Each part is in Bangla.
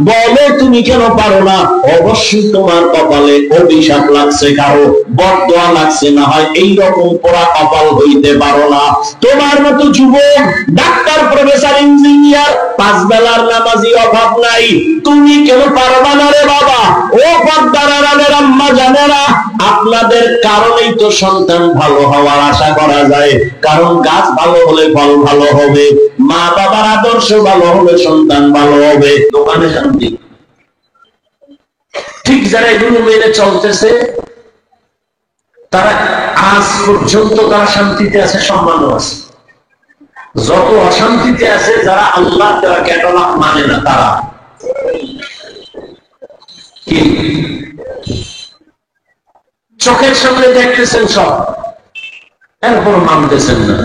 বলো তুমি কেন পারো না? অবশ্যই তোমার কপালে অভিশাপ লাগছে, কারো বদদোয়া লাগছে, না হয় এইরকম পোড়া কপাল হইতে পারো না। তোমার মতো যুবক, ডাক্তার, প্রফেসর, ইঞ্জিনিয়ার, পাঁচ বেলার নামাজি অভাব নাই, তুমি কেন পারবা না রে বাবা? ও পর্দার আড়ালের আম্মা জানেরা, আপনাদের কারণেই তো সন্তান ভালো হওয়ার আশা করা যায়। কারণ গাছ ভালো হলে ফল ভালো হবে, মা বাবার আদর্শ ভালো হলে সন্তান ভালো হবে, দোকানে শান্তি। ঠিক যারা এগুলো মেনে চলতেছে তারা আজ পর্যন্ত তারা শান্তিতে আছে, সম্মানও আছে। যত অশান্তিতে আছে যারা আল্লাহ তারা ক্যাটালগ মানে না, তারা কি চোখের সামনে দেখতেছেন সব, এরপর মানতেছেন না।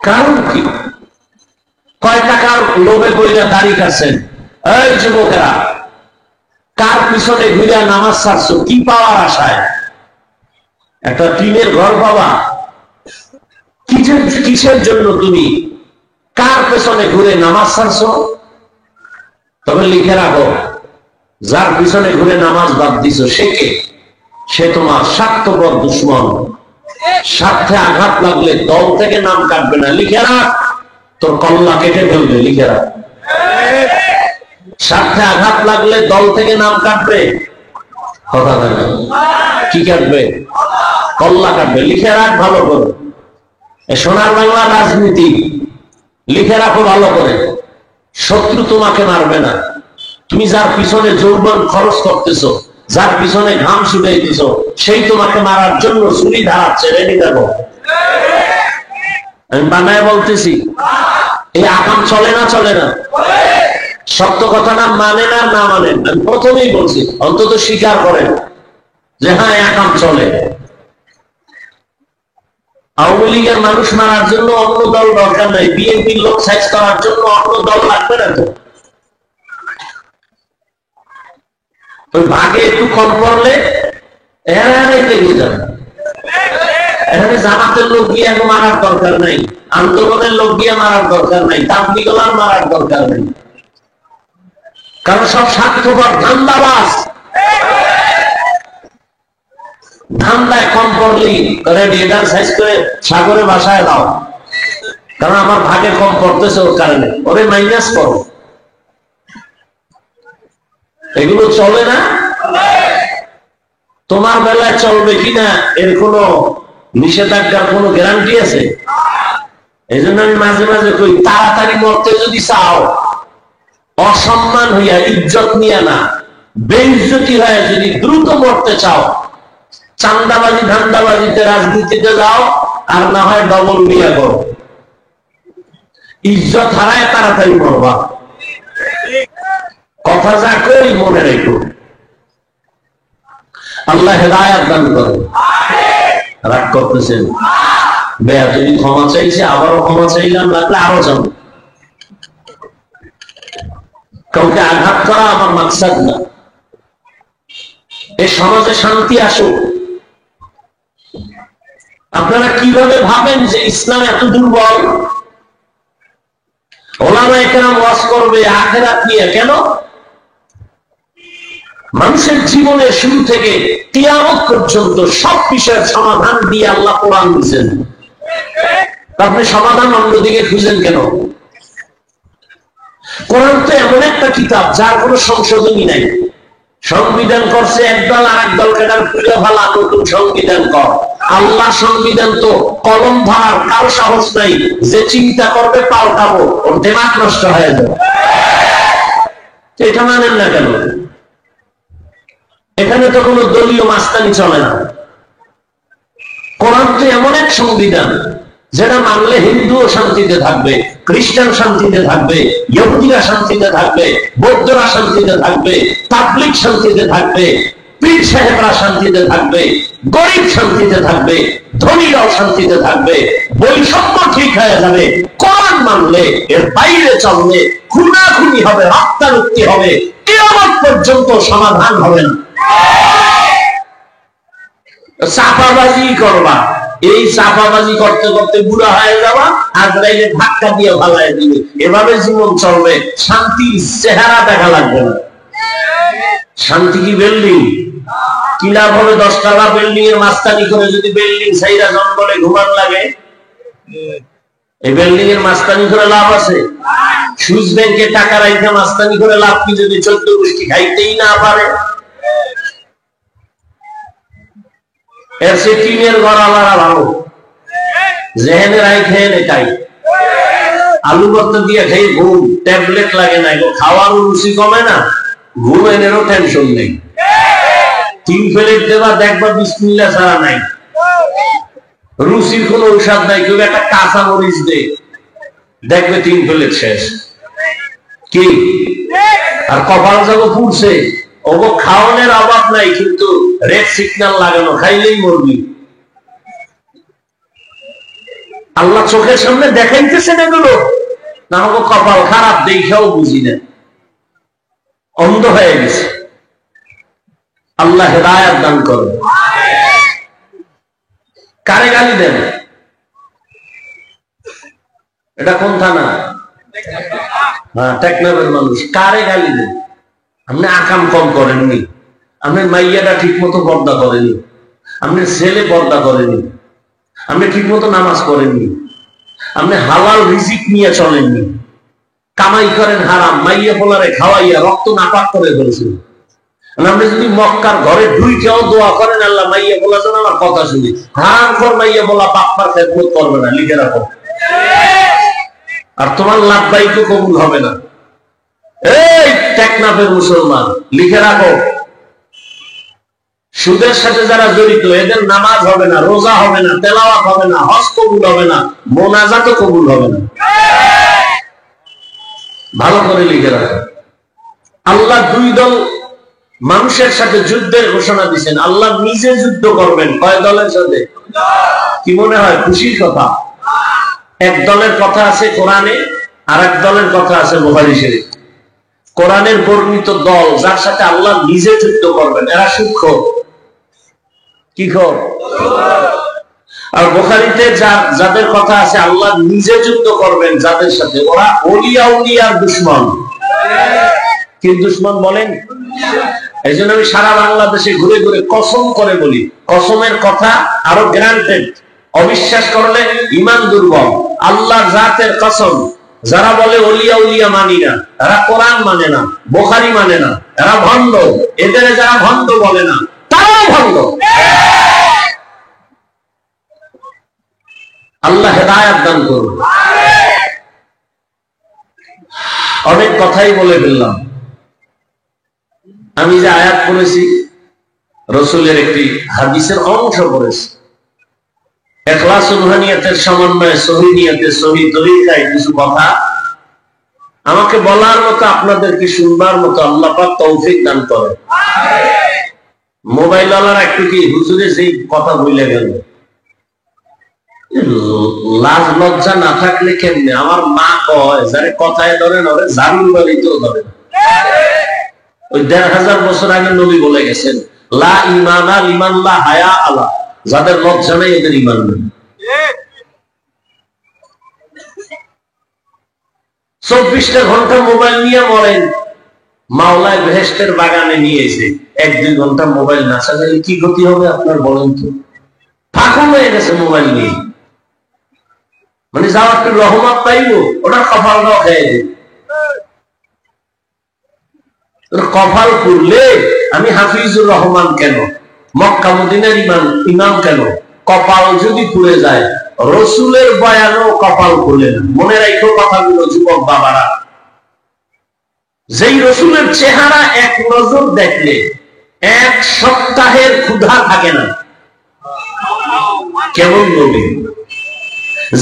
কারণ কি? কয় টাকার লোভে বইরা দাড়ি কাটছেন। এই যুবকেরা, কার পিছনে ঘুরে নামাজ ছাড়ছো? কি পাওয়ার আশায়? একটা টিনের ঘর পাবা? কিসের জন্য তুমি কার পেছনে ঘুরে নামাজ ছাড়ছো? তবে লিখে রাখো, যার পিছনে ঘুরে নামাজ বাদ দিছো সে কে? সে তোমার স্বার্থপর দুশ্মন। স্বার্থে আঘাত লাগলে দল থেকে নাম কাটবে না, লিখে রাখ, তোর কল্লা কেটে ফেলবে, লিখে রাখ। স্বার্থে আঘাত লাগলে দল থেকে নাম কাটবে, কথা বলে কি কাটবে? কল্লা কাটবে, লিখে রাখ ভালো করে। সোনার বাংলা রাজনীতি, লিখে রাখো ভালো করে। শত্রু তোমাকে মারবে না, তুমি যার পিছনে যৌবন খরচ করতেছো, যার পিছনে ঘাম ছুটাইতেছ, সেই তোমাকে মারার জন্য ছুরি ধারাচ্ছে, রেডি থাকো। আমি বানায় বলতেছি, এই আকাম চলে না? চলে না? সত্য কথাটা মানে না, না মানেন? আমি প্রথমেই বলছি, অন্তত স্বীকার করেন যে হ্যাঁ আকাম চলে। আওয়ামী লীগের মানুষ মারার জন্য অন্য দল দরকার নাই, বিএনপির লোক সাইজ করার জন্য অন্য দল লাগবে না তো। ওই ভাগে একটু কম পড়লে এখানে জামাতের লোক গিয়ে মারার দরকার নাই, আন্দোলনের লোক গিয়ে মারার দরকার নাই, তাবলীগের মারার দরকার নাই। কারণ সব স্বার্থপর ধান্দাবাজ। ধান্দায় কম পড়লেই রেডিয়েটার সাইজ করে সাগরে বাসায় দাও, কারণ আমার ভাগে কম পড়তেছে, ওর কারণে ওরে মাইনাস করো। এগুলো চলে না? তোমার বেলায় চলবে কিনা এর কোন নিষেধাজ্ঞার কোন গ্যারান্টি আছে? এই জন্য আমি মাঝে মাঝে কই, তাড়াতাড়ি মরতে যদি চাও, অসম্মান হইয়া, ইজ্জত নিয়ে না, বেইজ্জতি হয়ে যদি দ্রুত মরতে চাও, চান্দাবাজি ধান্দাবাজিতে রাজনীতিতে যাও, আর না হয় ডবল বিয়া করো। ইজ্জত হারায় তাড়াতাড়ি মরবা। কথা যা কই মনে রেখো। আল্লাহ হেদায়েত দান করে। রাগ করতেছেন? বেয়া তুমি ক্ষমা চাইছে, আবারও ক্ষমা চাইলাম, লাগলে আরো যাবো। কাউকে আঘাত করা আমার মাকসাদ না। এই সমাজে শান্তি আসুক। আপনারা কিভাবে ভাবেন যে ইসলাম এত দুর্বল? ওলামায়ে কেরাম ওয়াজ করবে আখিরাত নিয়ে, কেন? মানুষের জীবনের শুরু থেকে কিয়ামত পর্যন্ত সব বিষয়ের সমাধান দিয়ে আল্লাহ কোরআন দিয়েছেন। আপনি সমাধান অন্যদিকে খুঁজেন কেন? কোরআন তো এমন একটা কিতাব যার কোনো সংশোধনী নাই। সংবিধান করছে একদল, আর একদল কেটার খুলে ফেলা, নতুন সংবিধান কর। আল্লাহ সংবিধান তো কলম ধরার কারো সাহস নাই, যে চিন্তা করবে পাল্টাবো, ওর দিমাগ নষ্ট হয়ে যাবে। এটা মানেন না কেন? এখানে তো কোনো দলীয় মাস্তানি চলে না। কোরআন তো এমন এক সংবিধান যেটা মানলে হিন্দুও শান্তিতে থাকবে, খ্রিস্টান শান্তিতে থাকবে, ইহুদিরা শান্তিতে থাকবে, বৌদ্ধরা শান্তিতে থাকবে, তাবলীগ শান্তিতে থাকবে, পীর সাহেবরা শান্তিতে থাকবে, গরিব শান্তিতে থাকবে, ধনীরাও শান্তিতে থাকবে, বৈষম্য ঠিক হয়ে যাবে। কোরআন মানলে, এর বাইরে চললে খুনাখুনি হবে, রক্তারক্তি হবে, কিয়ামত পর্যন্ত সমাধান হবে না। চাপাবাজি করবা, এই চাপাবাজি করতে করতে বুড়া হয়ে যাওয়া, আজরাইলে ধাক্কা দিয়ে ভালাই দিবে। এভাবে জীবন চলবে, শান্তির চেহারা দেখা লাগবে না। শান্তি কি বিল্ডিং? কি লাভ হবে 10 তলা বিল্ডিং এর মাস্তানি করে যদি বিল্ডিং সাইরা জঙ্গলে ঘুমান লাগে? এই বিল্ডিং এর মাস্তানি করে লাভ আছে? সুইস ব্যাংকে টাকা রাখা মাস্তানি করে লাভ কি যদি 14 গোষ্ঠী খাইতেই না পারে? এর সে টিনের ঘর আলাদা ভালো, যেহেনে রাই খেয়ে নেটাই আলু ভর্তা দিয়ে খেয়ে ঘুম, ট্যাবলেট লাগে না, খাওয়ারও রুচি কমে না, ঘুম এনেরও টেনশন নেই। 3 প্লেট দেবা, দেখবা বিসমিল্লাহ ছাড়া নাই, রুচির কোন ঔষধ নাই। কেউ একটা কাঁচা মরিচ দে, দেখবে 3 প্লেট শেষ। কি আর কপাল যাবো পুড়ছে, ওগো খাওয়ানোর অভাব নাই, কিন্তু রেড সিগন্যাল লাগানো, খাইলেই মরবি। আল্লাহ চোখের সামনে দেখাইতেছেন এগুলো, না হোক কপাল খারাপ দেখেও বুঝি না, অন্ধ হয়ে গেছে। আল্লাহ হেদায়েত দান করে। কারে গালি দেন? এটা কোন থানা? হ্যাঁ, টেকনাফের মানুষ। কারে গালি দেন? আপনি আকাম কম করেননি, আপনার মাইয়াটা ঠিক মতো পর্দা করেনি, আপনার ছেলে পর্দা করেনি, আপনি ঠিক মতো নামাজ পড়েননি, আপনি হালাল রিজিক নিয়ে চলেননি, কামাই করেন হারাম, মাইয়া পোলারে খাওয়াইয়া রক্ত নাপাক করে ফেলছেন। আপনি যদি মক্কার ঘরে ঢুইকেও দোয়া করেন, আল্লাহ মাইয়া পোলা যেন আমার কথা শুনি, হারাম কর মাইয়া পোলা বাপ্পার খেদমত করবে না, লিখে রাখো। আর তোমার লাভবাই তো কবুল হবে না। এই টেকনাফের মুসলমান, লিখে রাখো, সুদের সাথে যারা জড়িত এদের নামাজ হবে না, রোজা হবে না, তেলাওয়াত হবে না, হজ কবুল হবে না, মোনাজাতও কবুল হবে না। ভালো করে লিখে রাখো। আল্লাহ 2 দল মানুষের সাথে যুদ্ধের ঘোষণা দিচ্ছেন। আল্লাহ নিজে যুদ্ধ করবেন। কয় দলের সাথে? কি মনে হয় খুশির কথা? এক দলের কথা আছে কোরআনে, আর এক দলের কথা আছে বুখারী শরীফ। কোরআনের বর্ণিত দল যার সাথে আল্লাহ নিজে যুদ্ধ করবেন, এরা সূক্ষ্ম কি খবর? আর বুখারীতে যাদের কথা আছে আল্লাহ নিজে যুদ্ধ করবেন যাদের সাথে, ওরা ওলিয়া উলিয়ার দুশমন। কি দুশমন বলেন? এই জন্য আমি সারা বাংলাদেশে ঘুরে ঘুরে কসম করে বলি, কসমের কথা আরো গ্রান্টেড। অবিশ্বাস করলে ঈমান দুর্বল। আল্লাহর জাতের কসম, যারা বলে ওলিয়া উলিয়া মানি না, এরা কোরআন মানে না, বুখারী মানে না, এরা ভণ্ড। এদের যারা ভণ্ড বলে না, তারাও ভণ্ড। আল্লাহ হেদায়েত দান করুন। অনেক কথাই বলে ফেললাম। আমি যে আয়াত পড়েছি রাসূলের একটি হাদিসের অংশ পড়েছি। ইখলাস ও রুহানিয়াতের সমন্বয়ে সহিহ নিয়তে সহিহ তরিকায় কিছু কথা আমাকে বলার মতো, আপনাদেরকে শুনবার মতো আল্লাহ পাক তৌফিক দান করে। মোবাইল ওয়ালারা একটু কি হুজুরে সেই কথা ভুলে গেল, লাজ লজ্জা না থাকলে কেমনে? আমার মা কয় যারে কথায় ধরেন ওরে জামিন বাড়িতেও ধরেন। ওই ১৫০০ বছর আগে নবী বলে গেছেন, লা ঈমানা লিমান লা হায়া আলা, যাদের লজ্জা নেই এদের ঈমান নেই। ২৪টা ঘন্টা মোবাইল নিয়ে মরেন, মাওলায় বেহেশতের বাগানে নিয়ে এসে ১-২ ঘন্টা মোবাইল না চালালে কি গতি হবে আপনার বলেন তো? ফাঁকা হয়ে গেছে মোবাইল নিয়ে, মানে যাও একটু রহমত পাইব, ওটা কপালটাও খেয়ে দেবে। কপাল পুরলে আমি হাফিজুর রহমান কেন, মক্কা মদিনার ইমাম কেন? কপাল যদি পুড়ে যায় রসুলের বয়ানও কপাল খুলে না। মনে রাখো কথাগুলো যুবক বাবারা, যেই রসুলের চেহারা এক নজর দেখলে 1 সপ্তাহের ক্ষুধা থাকে না, কেমন নবী!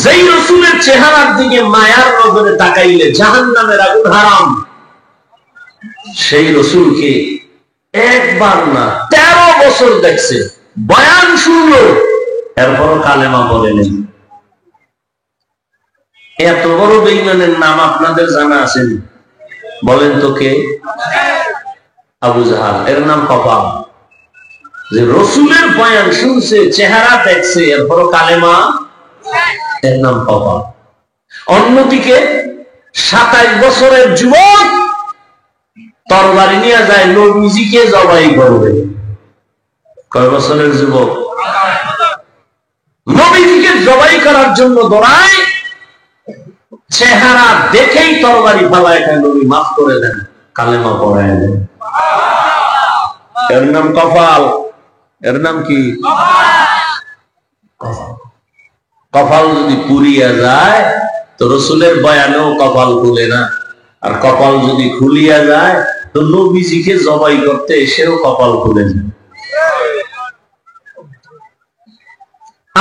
যেই রসুলের চেহারার দিকে মায়ার নজরে তাকাইলে জাহান্নামের আগুন হারাম, সেই রসুলকে একবার না 13 বছর দেখছে, বয়ান শুনলো, এরপরও কালেমা বলেনি। এত বড় বেঈমানের নাম আপনাদের জানা আছে? বলেন তো কে? আবু জাহাল। এর নাম কপাল। যে রসুলের বয়ান শুনছে, চেহারা দেখছে, এরপর কালেমা, এর নাম কপাল। অন্যদিকে 27 বছরের যুবক তরবারি নিয়ে যায় নবীজিকে জবাই করবে। কয় বছরের যুবক? নবীজিকে জবাই করার জন্য দৌড়ায়, চেহারা দেখেই তরবারি ফালায়, নবী মাফ করে দেন, কালেমা পড়ায় দেন। এর নাম কপাল। এর নাম কি? কপাল যদি পুড়িয়া যায় তো রসুলের বয়ানেও কপাল খুলে না, আর কপাল যদি খুলিয়া যায় তো নবীজিকে জবাই করতে এসেও কপাল খুলে যায়।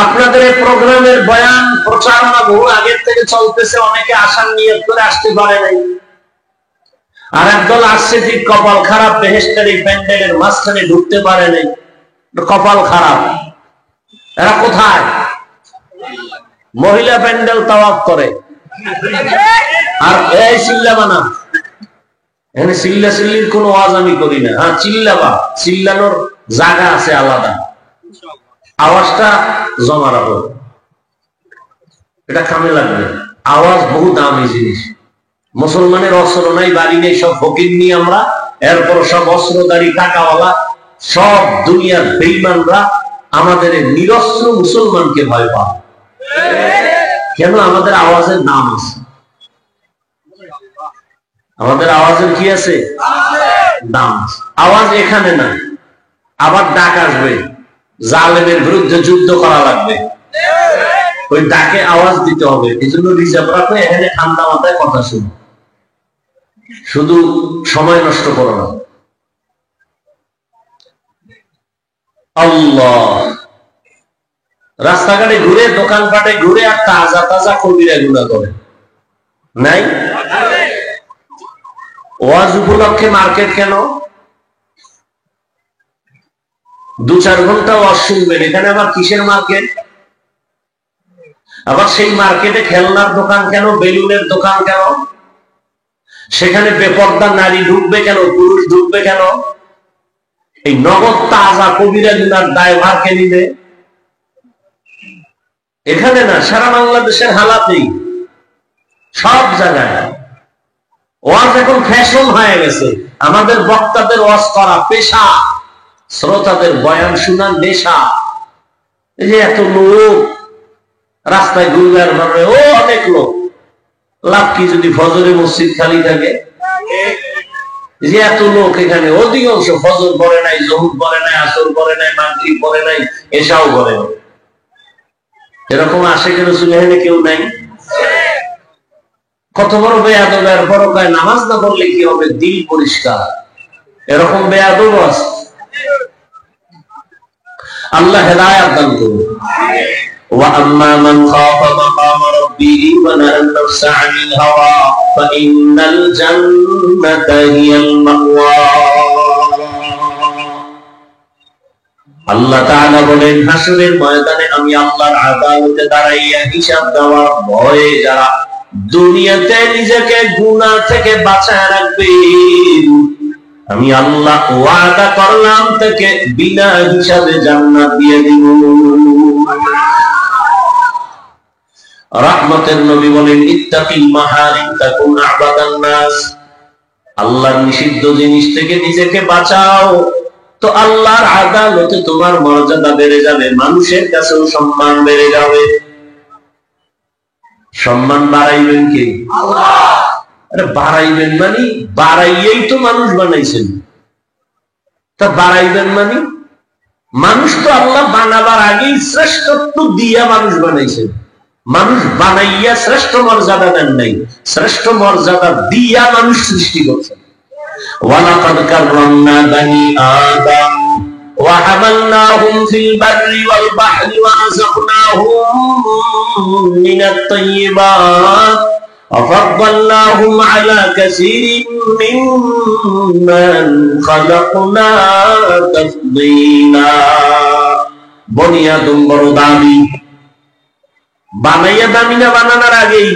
আপনাদের এই প্রোগ্রামের বয়ান প্রচারণা বহু আগের থেকে চলতেছে, অনেকে আসার নিয়ত করে আসতে পারে নাই, আর একদল আসছে ঠিক কপাল খারাপ, বেহেশতের এই প্যান্ডেলের মাঝখানে ঢুকতে পারে নাই, কপাল খারাপ। এরা কোথায়? মহিলা প্যান্ডেল তাওয়াফ করে, আর এই চিল্লাবানা, এখানে চিল্লা চিল্লির কোন আওয়াজ আমি করি না। হ্যাঁ, চিল্লাবা, চিল্লানোর জায়গা আছে আলাদা, আওয়াজটা জমা রাখো, এটা কামে লাগবে। আওয়াজ বহু দামি জিনিস। মুসলমানের অস্ত্র নাই, বাড়ি নেই, সব ফকির নিয়ে আমরা, এরপর সব অস্ত্রধারী টাকাওয়ালা, সব দুনিয়ার বেঈমানরা আমাদের নিরস্ত্র মুসলমানকে ভয় পায়। কেন? আমাদের আওয়াজের নাম আছে। আমাদের আওয়াজের কি আছে? দাম। আওয়াজ এখানে না, আবার ডাক আসবে, জালেমের বিরুদ্ধে যুদ্ধ করা লাগবে, ওই ডাকে আওয়াজ দিতে হবে। এই জন্য রিজার্ভ রাখো, এখানে ঠান্ডা মাথায় কথা শুনো, শুধু সময় নষ্ট করো না। আল্লাহ, রাস্তাঘাটে ঘুরে, দোকানপাটে ঘুরে, আর তাজা তাজা কবিরা গুণা করে নাই। ওয়াজ উপলক্ষে মার্কেট কেন? 2-4 ঘন্টা ওয়াজ শুনবেন, এখানে আবার কিসের মার্কেট? আবার সেই মার্কেটে খেলনার দোকান কেন, বেলুনের দোকান কেন? সেখানে বেপর্দা নারী ঢুকবে কেন, পুরুষ ঢুকবে কেন? এই নগদ তাজা কবিরা গুনার দায়ভার কে নিবে? এখানে না, সারা বাংলাদেশের হালাতেই, সব জায়গায় ওয়াজ এখন ফ্যাশন হয়ে গেছে। আমাদের বক্তাদের ওয়াজ করা পেশা, শ্রোতাদের বয়ান শোনা নেশা। এই যে এত লোক রাস্তায় ঘুরবার ভাবে, ও অনেক লোক, লাভ কি যদি ফজরে মসজিদ খালি থাকে? যে এত লোক এখানে, অধিকাংশ ফজর পড়ে নাই, জহুর পড়ে নাই, আসর পড়ে নাই, মাগরিব পড়ে নাই, এশাও পড়ে নাই। এরকম আশিকের রাসূল এখানে কেউ নাই? কত বড় বেয়াদব! এর বড় কয় নামাজ না পড়লে কি হবে, দিল পরিষ্কার। এরকম বেয়াদব আছে। আল্লাহ হেদায়েত দান করুন। وَأَمَّا مَنْ خَافَ مَقَامَ رَبِّهِ وَنَهَى النَّفْسَ عَنِ الْهَوَى فَإِنَّ الْجَنَّةَ هِيَ الْمَأْوَى। আল্লাহ তাআলা বলেন, হাসরের ময়দানে আমি আল্লাহর আদালতে দাঁড়াইয়া হিসাব দেওয়ার ভয়ে যারা দুনিয়াতে নিজেকে গুনাহ থেকে বাঁচায় রাখবে, আমি আল্লাহ ওয়াদা করলাম তাকে বিনা হিসাবে জান্নাত দিয়ে দিব। রাহমাতের নবী বলেন, ইত্তাকিল মাহারিম তাকুন আবাদান নাস। আল্লাহর নিষিদ্ধ জিনিস থেকে নিজেকে বাঁচাও, তো আল্লাহর আদালতে তোমার মর্যাদা বেড়ে যাবে, মানুষের কাছেও সম্মান বেড়ে যাবে। সম্মান বাড়াইবেন কে? আল্লাহ। আরে বাড়াইবেন মানে বাড়াইয়েই তো মানুষ বানাইছেন, তা বাড়াইবেন মানে মানুষ তো আল্লাহ বানাবার আগেই শ্রেষ্ঠত্ব দিয়া মানুষ বানাইছেন। মানুষ বানাইয়া শ্রেষ্ঠ মর্যাদা দেন নাই, শ্রেষ্ঠ মর্যাদা দিয়া মানুষ সৃষ্টি করছেন। ওয়ালাকাদ কাররামনা বানি আদম ওয়া হামালনাহুম ফিল বাররি ওয়াল বাহরি ওয়া রাযাকনাহুম মিনাত তাইয়্যিবাত ওয়া ফাদ্দালনাহুম আলা কাসীরিন মিম্মান খালাকনা তাফদীলা। বনি আদম বড় দামি, বানাইয়া দামি না বানানোর আগেই?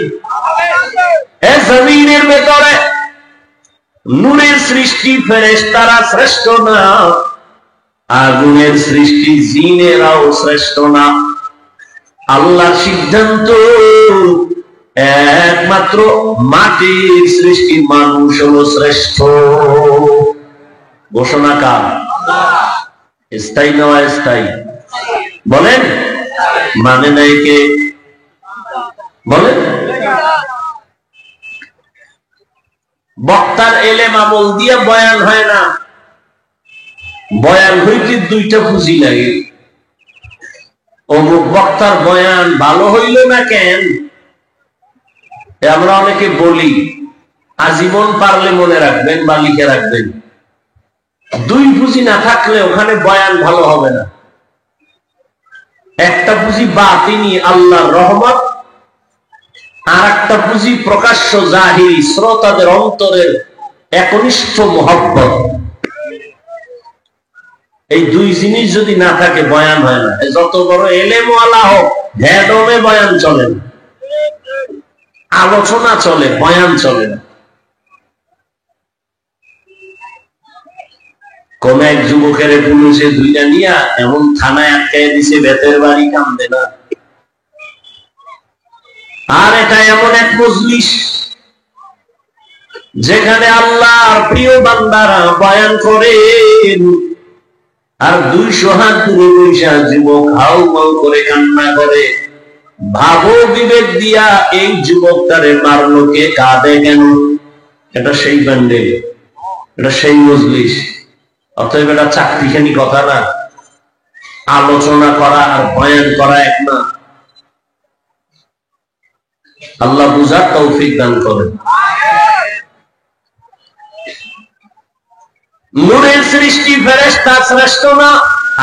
জমিনের ভেতরে নূরের সৃষ্টি ফেরেশতারা শ্রেষ্ঠ না? আগুনের সৃষ্টি জিনেরাও শ্রেষ্ঠ না। আল্লাহর সিদ্ধান্ত একমাত্র মাটির সৃষ্টি মানুষ হলো শ্রেষ্ঠ। ঘোষণা কার? স্থায়ী না অস্থায়ী? বলেন। মানে নাই কে? বলেন। বক্তার এলেম আমল দিয়ে বয়ান হয় না, বয়ান হইতে দুইটা পুঁজি লাগে। অমুক বক্তার বয়ান ভালো হইল না কেন, আমরা অনেকে বলি, আজীবন পারলে মনে রাখবেন বা লিখে রাখবেন, দুই পুঁজি না থাকলে ওখানে বয়ান ভালো হবে না। একটা পুঁজি বাতিনি আল্লাহর রহমত, আর একটা পুঁজি প্রকাশ্য জাহিরি শ্রোতাদের অন্তরের একনিষ্ঠ মহব্বত। এই দুই জিনিস যদি না থাকে বয়ান হয় না। যত বড় এলেমওয়ালা হোক, হেডমে বয়ান চলে না, আলোচনা চলে, বয়ান চলে না। কোন এক যুবকের পুলিশে দুইটা নিয়া এমন থানায় আটকাই দিছে, বেতের বাড়ি কান্দে না। আর এটা এমন এক মজলিস যেখানে আল্লাহর প্রিয় বান্দারা বয়ান করেন, আর 200 হাত দূরে বৈশা যুবক হাউ মাউ করে কান্না করে। ভাবো বিবেক দিয়া, এই যুবকটারে মারলো কে, কাঁদে কেন? এটা সেই প্যান্ডেল, এটা সেই মজলিস। অতএব এটা চাকরিখানি কথা না। আলোচনা করা আর বয়ান করা এক না। আল্লাহ বুঝার তৌফিক দান করেন। নূরের সৃষ্টি ফেরেশতা শ্রেষ্ঠ না,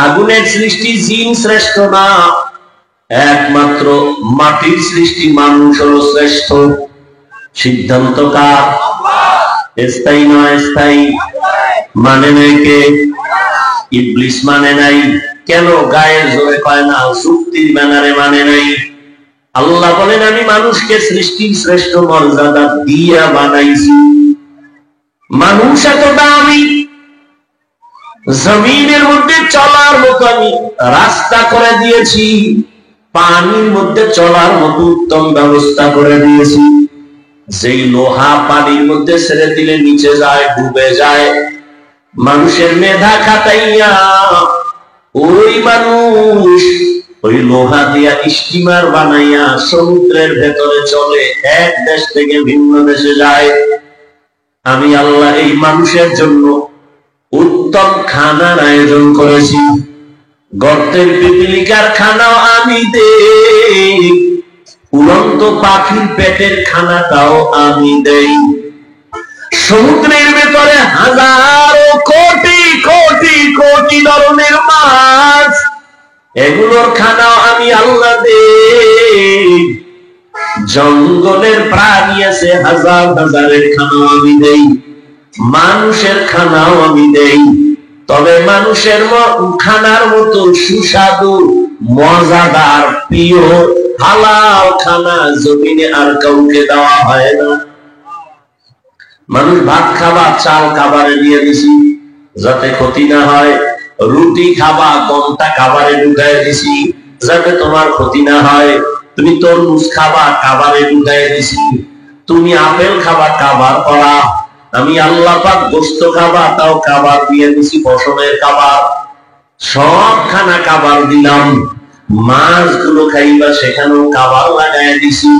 আগুনের সৃষ্টি জিন শ্রেষ্ঠ না, একমাত্র মাটির সৃষ্টি মানুষ হলো শ্রেষ্ঠ। সিদ্ধান্ত কার? স্থায়ী নয় স্থায়ী? মানে নাই কে? ইবলিস মানে নাই। কেন? গায়ের জোরে কয় না, যুক্তির ব্যানারে মানে নাই। আল্লাহ বলেন, আমি মানুষকে সৃষ্টির শ্রেষ্ঠ মর্যাদা দিয়া বানাইছি। মানুষ এত দামি, জমিনের মধ্যে চলার মতো আমি রাস্তা করে দিয়েছি, পানির মধ্যে চলার মতো উত্তম ব্যবস্থা করে দিয়েছি। যেই লোহা পানির মধ্যে ছেড়ে দিলে নিচে যায়, ডুবে যায়, মানুষের মেধা খাটাইয়া ওই মানুষ ওই লোহা দিয়া স্টিমার বানাইয়া সমুদ্রের ভেতরে চলে, এক দেশ থেকে ভিন্ন দেশে যায়। আমি আল্লাহ এই মানুষের জন্য উত্তম খানার আয়োজন করেছি। গর্তের পিপিলিকার খানাও আমি দেই, উড়ন্ত পাখির পেটের খানাটাও আমি দেই। সমুদ্রের ভেতরে হাজারো কোটি কোটি কোটি ধরনের মাছ, এগুলোর খানাও আমি আল্লাহ দেই। জঙ্গলের প্রাণী আছে হাজার হাজারের খানাও আমি দেই, মানুষের খানাও আমি দেই। তবে মানুষের খানার মতো সুস্বাদু মজাদার প্রিয় হালাল খানা জমিনে আর কাউকে দেওয়া হয় না। মানুষ ভাত খাবা, চাল খাবারে দিয়ে দিছি যাতে ক্ষতি না হয়। রুটি খাবা, গমটা খাবারে ঢুকাই দিছি যাতে তোমার ক্ষতি না হয়। তুমি তরমুজ খাবা, খাবারে ঢুকাই দিছি। তুমি আপেল খাবা, খাবার করা। আমি আল্লাহ পাক গোশত খাবা, তাও খাবার দিয়ে দিছি, ফসলের খাবার। সব খানা খাবার দিলাম। মাছগুলো খাইবা, সেখানেও খাবার লাগাই দিছি।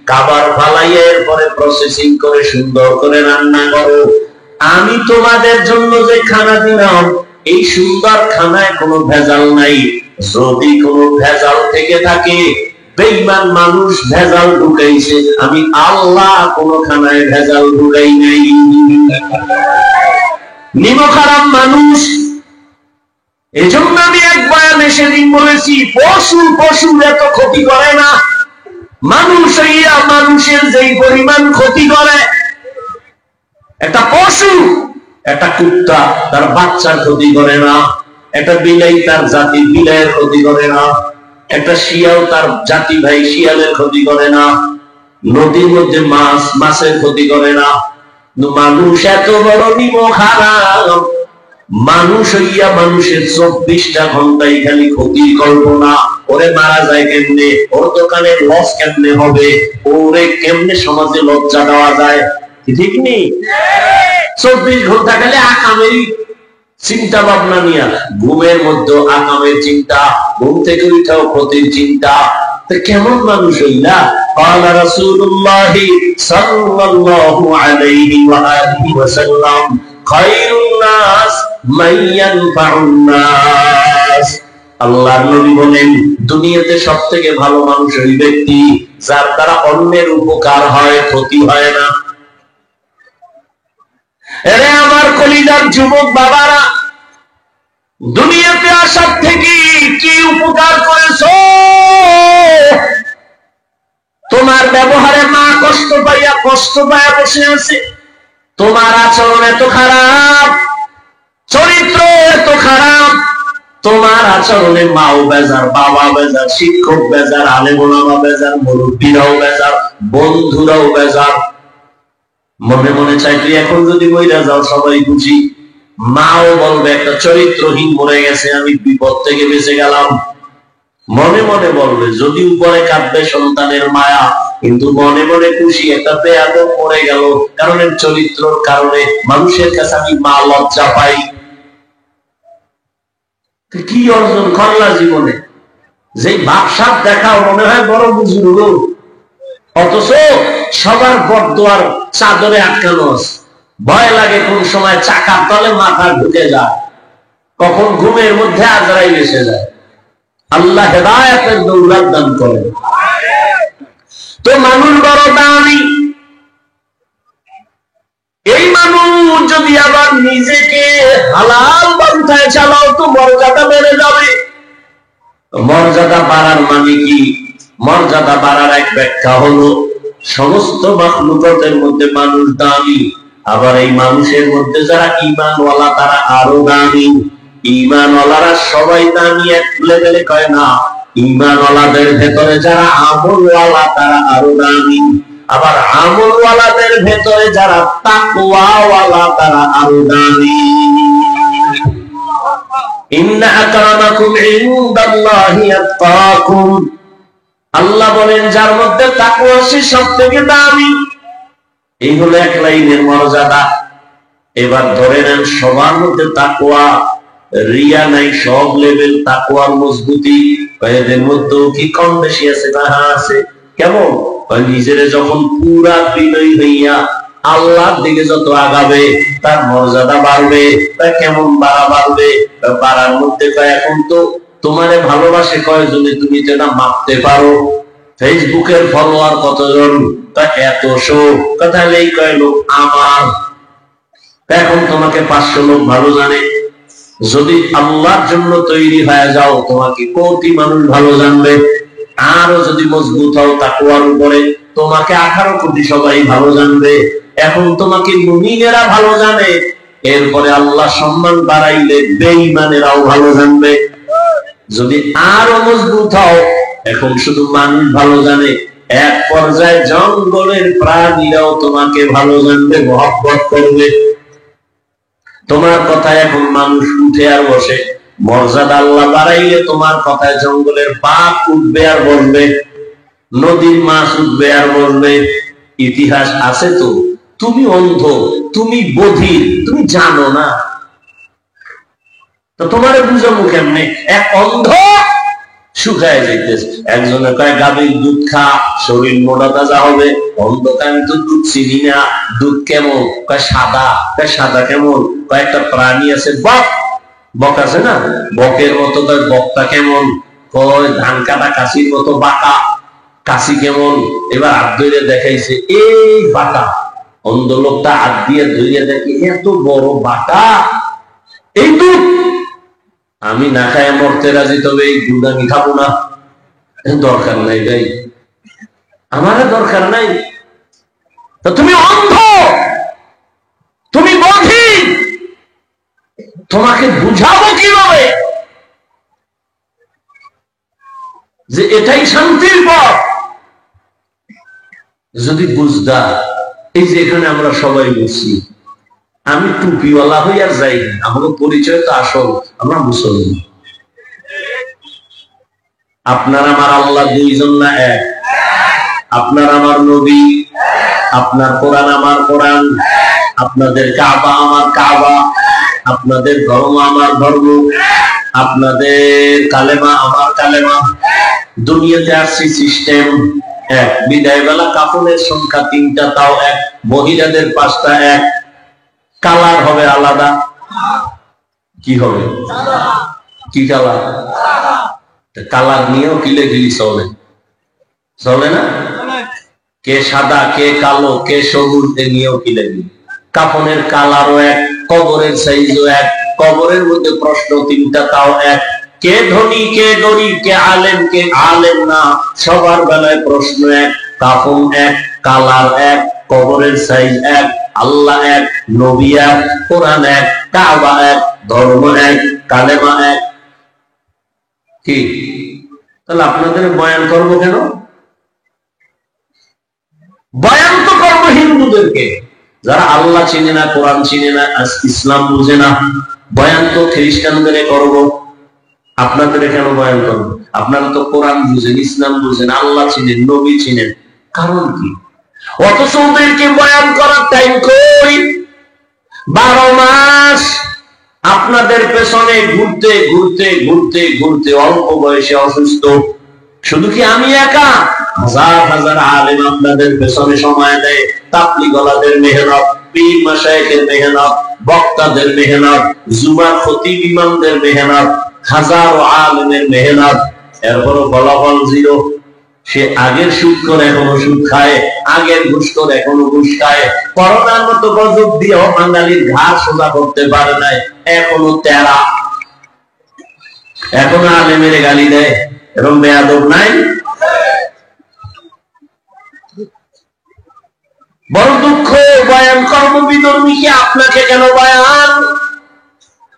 খাবার ফালাইয়া এরপরে প্রসেসিং করে সুন্দর করে রান্না করো। আমি তোমাদের জন্য যে খানা দিলাম, এই সুন্দর খানায় কোনো ভেজাল নাই। যদি কোনো ভেজাল থেকে থাকে, বেঈমান মানুষ ভেজাল ঢুকাইছে, আমি আল্লাহ কোনো খানায় ভেজাল ঢুকাই নাই। নিমখারাম মানুষ। এজন্য আমি এক বয়ানে সেদিন বলেছি, পশু পশু এত ক্ষতি করে না, মানুষ হইয়া মানুষের যেই পরিমাণ ক্ষতি করে। একটা পশু, একটা কুত্তা তার বাচ্চার ক্ষতি করে না, একটা বিলাই তার জাতি বিলাইয়ের ক্ষতি করে না, একটা শিয়াল তার জাতি ভাই শিয়ালের ক্ষতি করে না, নদীর মধ্যে মাছ মাছের ক্ষতি করে না। মানুষ এত বড় নিমখারাম, মানুষ হইয়া মানুষের 24টা ঘন্টাই খালি ক্ষতির কল্পনা। ওরে মারা যায় কেমনে, ওর দোকানে লস কেমনে হবে, ওরে কেমনে সমাজে লজ্জা দেওয়া যায়, ঠিক নেই? 24 ঘন্টা খালি আকামেরই চিন্তা ভাবনা নিয়া, ঘুমের মধ্যে আকামের চিন্তা, ঘুম থেকে উঠাও ক্ষতির চিন্তা। কেমন মানুষ হইলা? قال رسول الله صلى الله عليه وآله وسلم خير الناس من ينفع الناس। আল্লাহর নবী বলেন, দুনিয়াতে সবথেকে ভালো মানুষ ওই ব্যক্তি যার দ্বারা অন্যের উপকার হয়, ক্ষতি হয় না। এরে আমার কলিজার যুবক বাবারা, দুনিয়াতে আসার থেকে কি উপকার করেছো? তোমার ব্যবহারে মা কষ্ট পাইয়া বসে আছে, তোমার আচরণ এত খারাপ, চরিত্র এত খারাপ, তোমার আচরণে মাও বেজার, বাবা বেজার, শিক্ষক বেজার, আলেম ওলামা বেজার, মুরব্বীরাও বেজার, বন্ধুরাও বেজার। মনে মনে চাই তুই এখন যদি মইরা যাও সবাই বুঝি, মাও বলবে একটা চরিত্রহীন মরে গেছে, আমি বিপদ থেকে বেঁচে গেলাম। মনে মনে বলবে, যদি উপরে কাঁদবে সন্তানের মায়া, কিন্তু মনে মনে খুশি একটা বেয়াদব মরে গেল, কারণ এর চরিত্রের কারণে মানুষের কাছে আমি মা লজ্জা পাই। কি অর্জন করলা জীবনে? যে বাপসাপ দেখাও মনে হয় বড় বুজুর্গ, অথচ সবার বদদোয়ার চাদরে আটকানো আছে। ভয় লাগে কোন সময় চাকার তলে মাথা ঢুকে যায়, কখন ঘুমের মধ্যে আজরাইল এসে যায়। আল্লাহ হেদায়েতের দৌলত দান করেন। তো মানুষ বড় দামি, এই মানুষ যদি আবার নিজেকে হালাল পন্থায় চালাও তো মর্যাদা বেড়ে যাবে। মর্যাদা বাড়ার মানে কি? মর্যাদা বাড়ার এক ব্যাখ্যা হলো সমস্ত মাখলুকাতের মধ্যে মানুষ দামি, আবার এই মানুষের মধ্যে যারা ঈমানওয়ালা তারা আরো দামি। ঈমানওয়ালারা সবাই দামি এক লেভেলে কয় না, ঈমানওয়ালাদের ভেতরে যারা আমলওয়ালা তারা আরো দামি, আবার আমলওয়ালাদের ভেতরে যারা তাকওয়াওয়ালা তারা আরো দামি। ইন্না আকরামাকুম ইনদাল্লাহি আতকাকুম, আল্লাহ বলেন যার মধ্যে তাকওয়া সে সবথেকে দামি। এই হলো এক লাইনের মর্যাদা। এবার ধরে নেন সবার মধ্যে তাকওয়া, রিয়া নাই, সব লেভেল তাকওয়ার মজবুতি। এদের মধ্যেও কি কম বেশি আছে? না আছে। কেমন? নিজের যখন পুরা বিনয়ী হইয়া আল্লাহর দিকে যত আগাবে তার মর্যাদা বাড়বে। তা কেমন বাড়বে? বাড়ার মধ্যে এখন তো তোমারে ভালোবাসে কয়জনে তুমি যেটা মাপতে পারো। ফেসবুকের ফলোয়ার কতজন? তা এত শো। তাহলে এই কয় লোক আমার। এখন তোমাকে 500 লোক ভালো জানে। যদি আল্লাহর জন্য তৈরি হয়ে যাও তোমাকে কোটি মানুষ ভালো জানবে। আরো যদি মজবুত হও তাকওয়ার উপরে, তোমাকে 18 কোটি সবাই ভালো জানবে। এখন তোমাকে মুমিনেরা ভালো জানে, এরপরে আল্লাহ সম্মান বাড়াইলে বেঈমানেরাও ভালো জানবে। যদি আরো মজবুত হও, এখন শুধু মানুষ ভালো জানে, এক পর্যায়ে জঙ্গলের প্রাণীরাও তোমাকে ভালো জানবে, মহব্বত করবে। তোমার কথায় এখন মানুষ উঠে আর বসে, মর্যাদা আল্লাহ বাড়াইলে তোমার কথায় জঙ্গলের বাঘ উঠবে আর বসবে, নদীর মাছ উঠবে আর বসবে। ইতিহাস আছে তো। তুমি অন্ধ, তুমি বধির, তুমি জানো না, তো তোমার বুঝাবো কেমনে? এক অন্ধ শুকায় যাইতেছে, একজনে কয় গাভীর দুধ খা, শরীর মোটা তাজা হবে। অন্ধ কয় আমি তো দুধ চিনি না, দুধ কেমন? কয় সাদা। কয় সাদা কেমন? কয়েকটা প্রাণী আছে, বক, বক আছে না, বকের মতো। কয় বকটা কেমন? কয় ধান কাটা কাশির মতো বাঁকা। কাশি কেমন? এবার হাত ধরে দেখাইছে, এই বাঁকা। অন্ধ লোকটা হাত দিয়ে ধরিয়ে দেখে এত বড় বাঁকা, এই দুধ আমি না খায় মরতে রাজি, তবে এই দুধ আমি খাবো না। দরকার নাই ভাই, আমার দরকার নাই। তো তুমি অন্ধ, তুমি বধির, তোমাকে বুঝাবো কিভাবে যে এটাই শান্তির পথ? যদি বুঝদা, এই যে এখানে আমরা সবাই বসি, আমি টুপিওয়ালা হইয়া যাই, আমাদের পরিচয় তো আসল, আমরা মুসলমান। আপনার আমার আল্লাহ দুইজন না এক? আপনার আমার নবী, আপনার কোরআন আমার কোরআন, আপনাদের কাবা আমার কাবা, আপনাদের ধর্ম আমার ধর্ম, আপনাদের কালেমা আমার কালেমা। দুনিয়াতে আসছি সিস্টেম এক, বিদায় বেলা কাফনের সংখ্যা 3টা, তাও এক, মহিলাদের 5টা এক, কালার হবে আলাদা। কি হবে? কি কালার? কালার নিয়েও কিলেগিলি চলে, চলে না? কে সাদা, কে কালো, কে সবুজ, এ নিয়েও কিলেগিলি। কাফনের কালারও এক, কবরের সাইজও এক, কবরের মধ্যে প্রশ্ন 3টা, তাও এক। কে ধনী, কে গরিব, কে আলেম, কে আলেম না, সবার বেলায় প্রশ্ন এক, কাফন এক, কালার এক, কবরের সাইজ এক, আল্লাহ এক, নবী এক, কোরআন এক, কাবা এক, ধর্ম এক, কালেমা এক। কি তাহলে আপনাদের বয়ান করবো কেন? বয়ান তো করবো হিন্দুদেরকে, যারা আল্লাহ চিনে না, কোরআন চিনে না, ইসলাম বুঝে না। বয়ান তো খ্রিস্টানদের করব, আপনাদের কেন বয়ান করবো? আপনারা তো কোরআন বুঝেন, ইসলাম বুঝেন, আল্লাহ চিনেন, নবী চিনেন, কারণ কি? অথচ ওদেরকে বয়ান করার টাইম কই? 12 মাস আপনাদের পেছনে ঘুরতে ঘুরতে ঘুরতে ঘুরতে অল্প বয়সে অসুস্থ। শুধু কি আমি একা? হাজার হাজার আলেম আপনাদের পেছনে সময় দেয়। তাবলীগওয়ালাদের মেহনত, পীর মাশায়েখের মেহনত, বক্তাদের মেহনত, জুমার খতিব ইমামদের মেহনত, হাজারো আলেমের মেহনত, এরপরও ফলাফল জিরো। সে আগের সুদ করে এখনো সুদ খায়, আগের ঘুষ করে এখনো ঘুষ খায়। করোনার মতো গজব দিয়েও বাঙালির ঘাড় সোজা করতে পারে নাই, এখনো তেরা, এখনো আলেমের গালি দেয়। এরকম বেয়াদব নাই? বড় দুঃখ। বয়ান কর্মবিধর্মীকে আপনাকে কেন বয়ান?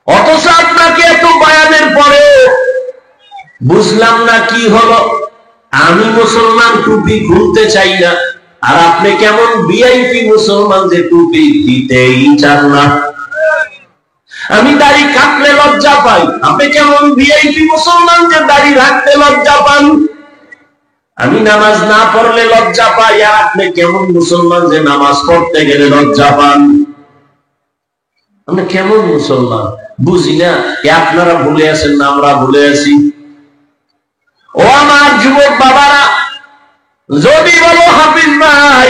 অথচ আপনাকে এত বয়ানের পরে বুঝলাম না কি হলো। আমি মুসলমান, টুপি খুলতে চাই না, আর আপনি কেমন ভিআইপি মুসলমান যে টুপি দিতেই চান না। আমি দাড়ি কাটলে লজ্জা পাই, আপনি কেমন ভিআইপি মুসলমান যে দাড়ি রাখতে লজ্জা পান। আমি নামাজ না পড়লে লজ্জা পাই, আর আপনি কেমন মুসলমান যে নামাজ পড়তে গেলে লজ্জা পান। আমরা কেমন মুসলমান বুঝি না? আপনারা ভুলে আছেন না আমরা ভুলে আছি? ও আমার যুবক বাবারা, যদি বলো হাফিজ ভাই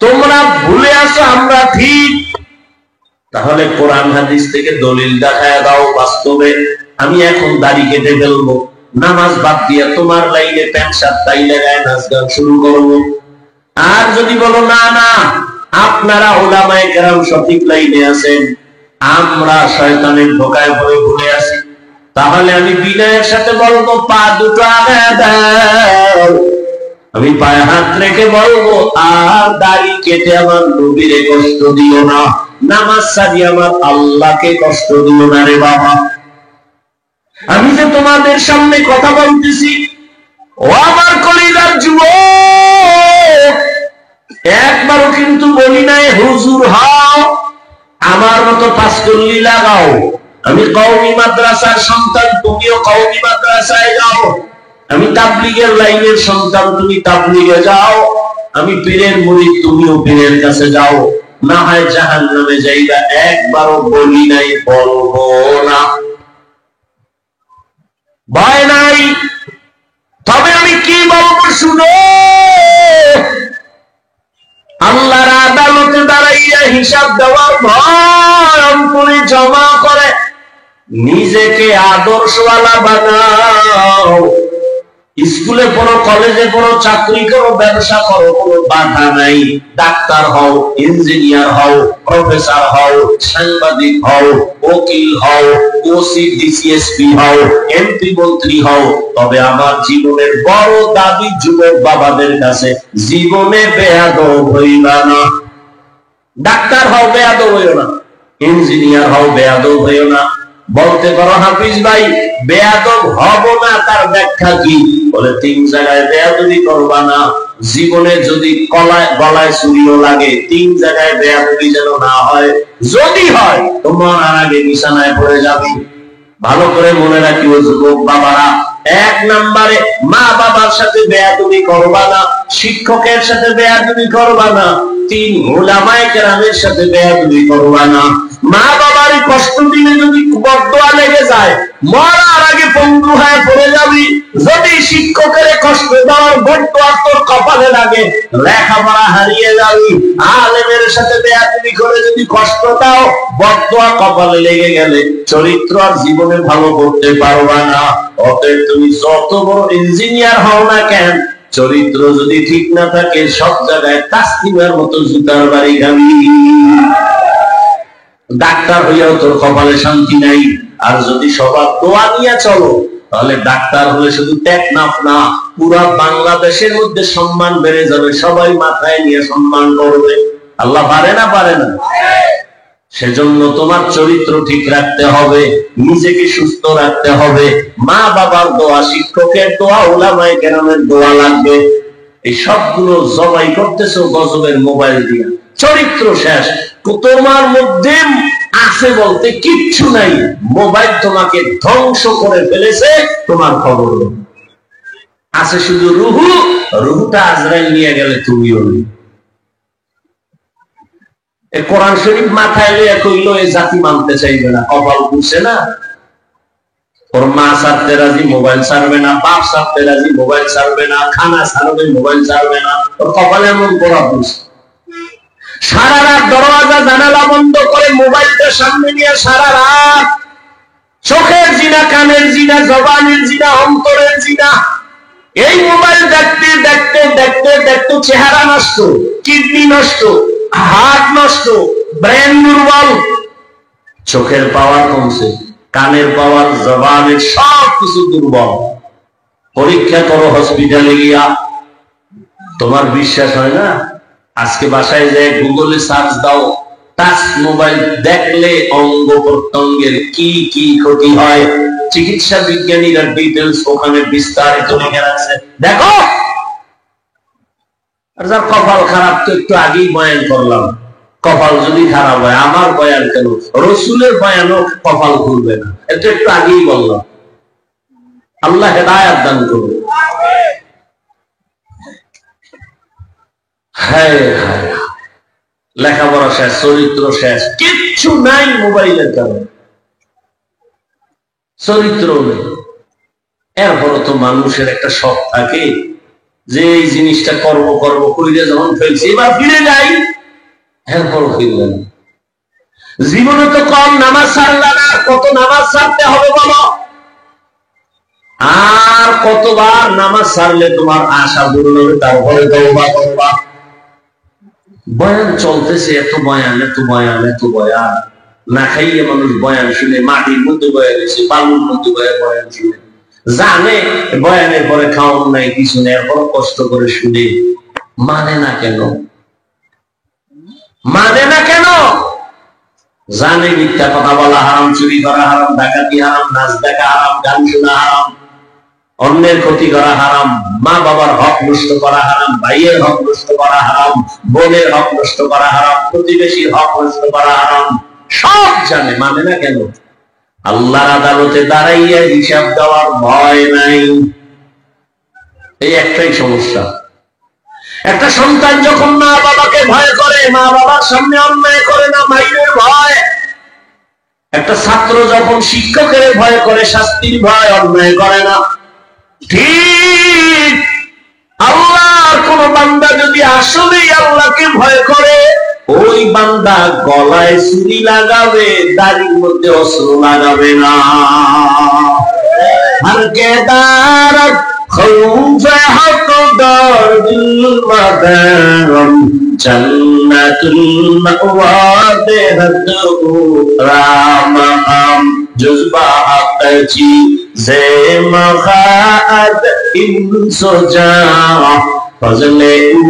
তোমরা ভুলে আছো আমরা ঠিক, তাহলে কোরআন হাদিস থেকে দলিল দেখায় দাও বাস্তবে। আমি এখন দাড়ি কেটে ফেলবো, নামাজ বাদ দিয়ে তোমার লাইনে প্যান্ট শার্ট টাই লাগায় নাচ গান শুরু করবো। আর যদি বলো না না আপনারা উলামায়ে কেরাম সঠিক লাইনে আছেন, আমরা শয়তানের ধোঁকায় পড়ে ভুলে আছি, তাহলে আমি বিনয়ের সাথে বলবো পা দুটো আগায় দাও। আমি পায়ে হাত রেখে বলবো, আর দাড়ি কেটে আমার নবীরে কষ্ট দিও না, নামাজ সারি আমার আল্লাহকে কষ্ট দিও না রে বাবা। আমি যে তোমাদের সামনে কথা বলতেছি, ও আমার কলিজার যুবক, একবারও কিন্তু বলি নাই হুজুর হও, আমার মতো পাঁচকল্লি লাগাও। আমি কওমি মাদ্রাসার সন্তান, তুমিও কওমি মাদ্রাসায় যাও। আমি তাবলীগের লাইনের সন্তান, তুমি তাবলীগে যাও। আমি পীরের মুরিদ, তুমিও পীরের কাছে যাও। না হয় জাহান্নামে যাইবা, একবারও বলি নাই, বলবো না, ভয় নাই। তবে আমি কি বলবো শুনো, আল্লাহর আদালতে দাঁড়াইয়া হিসাব দেওয়ার ভয় অন্তরে জমা করে নিজেকে আদর্শওয়ালা বানাও। স্কুলে পড়ো, কলেজে পড়ো, চাকরি করো, ব্যবসা করো, কোনো বাধা নাই। ডাক্তার হও, ইঞ্জিনিয়ার হও, প্রফেসর হও, সাংবাদিক হও, উকিল হও, ওসি ডিসিএসপি হও, এমপি মন্ত্রী হও। তবে আমার জীবনের বড় দাবি যুবক বাবাদের কাছে, জীবনে বেয়াদব হইবা না। ডাক্তার হও, বেয়াদব হইও না। ইঞ্জিনিয়ার হও, বেয়াদব হইও না। বলতে পারো হাফিজ ভাই বেয়াদব হব না, তার ব্যাখ্যা কি? বলে 3 জায়গায় বেয়াদবি করবা না। জীবনে যদি গলায় চুরিও লাগে, 3 জায়গায় বেয়াদবি যেন না হয়। যদি হয় তোমার আর আগে বিছানায় পড়ে যাবে। ভালো করে মনে রাখিও যুবক বাবারা, 1 নম্বরে মা বাবার সাথে বেয়াদবি করবা না, শিক্ষকের সাথে বেয়াদবি করবা না, 3 উলামায়ে কেরামের সাথে বেয়াদবি করবা না। মা বাবার কষ্ট দিলে যদি বদদোয়া লেগে যায়, মরার আগে পঙ্গু হয়ে পড়ে যাবি। যদি শিক্ষকের কষ্ট দেওয়ার বদদোয়া তোর কপালে লাগে, লেখাপড়া হারিয়ে যাবি। আলেমের সাথে বেয়াদবি করে যদি কষ্ট দাও, বদদোয়া কপালে লেগে গেলে চরিত্র আর জীবনে ভালো করতে পারবা না। অতএব তুমি যত বড় ইঞ্জিনিয়ার হও না কেন, চরিত্র যদি ঠিক না থাকে, সব জায়গায় তাসলিমের মতো জুতার বাড়ি খাবি। ডাক্তার হইয়াও তোর কপালে শান্তি নাই। আর যদি সবার দোয়া নিয়ে চলো, তাহলে ডাক্তার হলে শুধু টেকনাফ না, পুরা বাংলাদেশের মধ্যে সম্মান বেড়ে যাবে। সবাই মাথায় নিয়ে সম্মান করবে। আল্লাহ পারে না? পারে না? সেজন্য তোমার চরিত্র ঠিক রাখতে হবে, নিজেকে সুস্থ রাখতে হবে। মা বাবার দোয়া, শিক্ষকের দোয়া, উলামায়ে কেরামের দোয়া লাগবে। এই সবগুলো জবাই করতেছো গজবের মোবাইল দিয়ে। চরিত্র শেষ। তোমার মধ্যে আছে বলতে কিচ্ছু নাই। মোবাইল তোমাকে ধ্বংস করে ফেলেছে, তোমার খবর আছে শুধু রুহু। রুহুটা আজরাইল নিয়ে গেলে তুমিও নেই। কোরআন শরীফ মাথায় লইয়া কইলো এই জাতি মানতে চাইবে না, কপাল বুঝছে না। ওর মা ছাড়তে রাজি, মোবাইল ছাড়বে না। বাপ ছাড়তে রাজি, মোবাইল ছাড়বে না। খানা ছাড়বে, মোবাইল ছাড়বে না। ওর কপালে এমন করা বুঝ। সারা রাত দরওয়াজা জানালা বন্ধ করে মোবাইলটা সামনে নিয়ে সারা রাত চোখের জিনা, কানের জিনা, জবানের জিনা, অন্তরের জিনা। এই মোবাইল দেখতে দেখতে দেখতে দেখতে চেহারা নষ্ট, কিডনি নষ্ট, হার্ট নষ্ট, ব্রেন দুর্বল, চোখের পাওয়ার কমছে, কানের পাওয়ার, জবানের সব কিছু দুর্বল। পরীক্ষা করো হসপিটালে গিয়া, তোমার বিশ্বাস হয় না? আজকে বাসায় যায় গুগলে সার্চ দাও, টাচ মোবাইল দেখলে অঙ্গ প্রত্যঙ্গের কি কি ক্ষতি হয়, চিকিৎসা বিজ্ঞানীরা ডিটেলস ওখানে বিস্তারিত লিখে রাখছে, দেখো। আর যার কপাল খারাপ, তো একটু আগেই বয়ান করলাম, কপাল যদি খারাপ হয়, আমার বয়ান কেন, রসুলের বয়ানও কপাল খুলবে না, এটা একটু আগেই বললাম। আল্লাহ হেদায়েত দান করুন। হ্যাঁ হ্যাঁ, লেখাপড়া শেষ, চরিত্র শেষ, কিচ্ছু নাই মোবাইলের কারণে, চরিত্র নেই। এরপরও তো মানুষের একটা শখ থাকে যে এই জিনিসটা কর্ম কর্ম কইরে যখন ফেলছি, এবার ফিরে যাই, এরপরও ফিরবে না। জীবনে তো কম নামাজ ছাড়লা না, কত নামাজ ছাড়তে হবে বলো? আর কতবার নামাজ ছাড়লে তোমার আশা পূর্ণ হবে, তারপরে তওবা করবা। বয়ান চলতেছে, এত বয়ান, এত বয়ান, এত বয়ান, না খাইয়ে মানুষ বয়ান শুনে, মাটির মধ্যে বয়া গেছে, বালুর মধ্যে বয়ান শুনে, জানে বয়ানের পরে খাওয়ান নাই, কিছু নেই, এরপর কষ্ট করে শুনে মানে না কেন? মানে না কেন? জানে মিথ্যা কথা বলা হারাম, চুরি করা হারাম, ডাকাতি হারাম, নাচ দেখা হারাম, গান শোনা হারাম, অন্যের ক্ষতি করা হারাম, মা বাবার হক নষ্ট করা হারাম, ভাইয়ের হক নষ্ট করা হারাম, বোনের হক নষ্ট করা হারাম, প্রতিবেশীর হক নষ্ট করা হারাম, সব জানে, মানে না কেন? আল্লাহর আদালতে দাঁড়াইয়া হিসাব দেওয়ার ভয় নাই। এই একটাই সমস্যা। একটা সন্তান যখন মা বাবাকে ভয় করে, মা বাবার সামনে অন্যায় করে না, মাইনের ভয়। একটা ছাত্র যখন শিক্ষকের ভয় করে, শাস্তির ভয়, অন্যায় করে না। ঠিক আল্লাহর কোন বান্দা যদি আসলেই আল্লাহকে ভয় করে, ওই বান্দা গলায় ছুরি লাগাবে, দাড়ির মধ্যে অস্ত্র লাগাবে না। হর কে দারত খৌফ হক দর দিল মাদারম জান্নাতুল মাওয়া দেহত রামাম জুজবা আতজি জে মখাত ইনসোজা ফজলে উ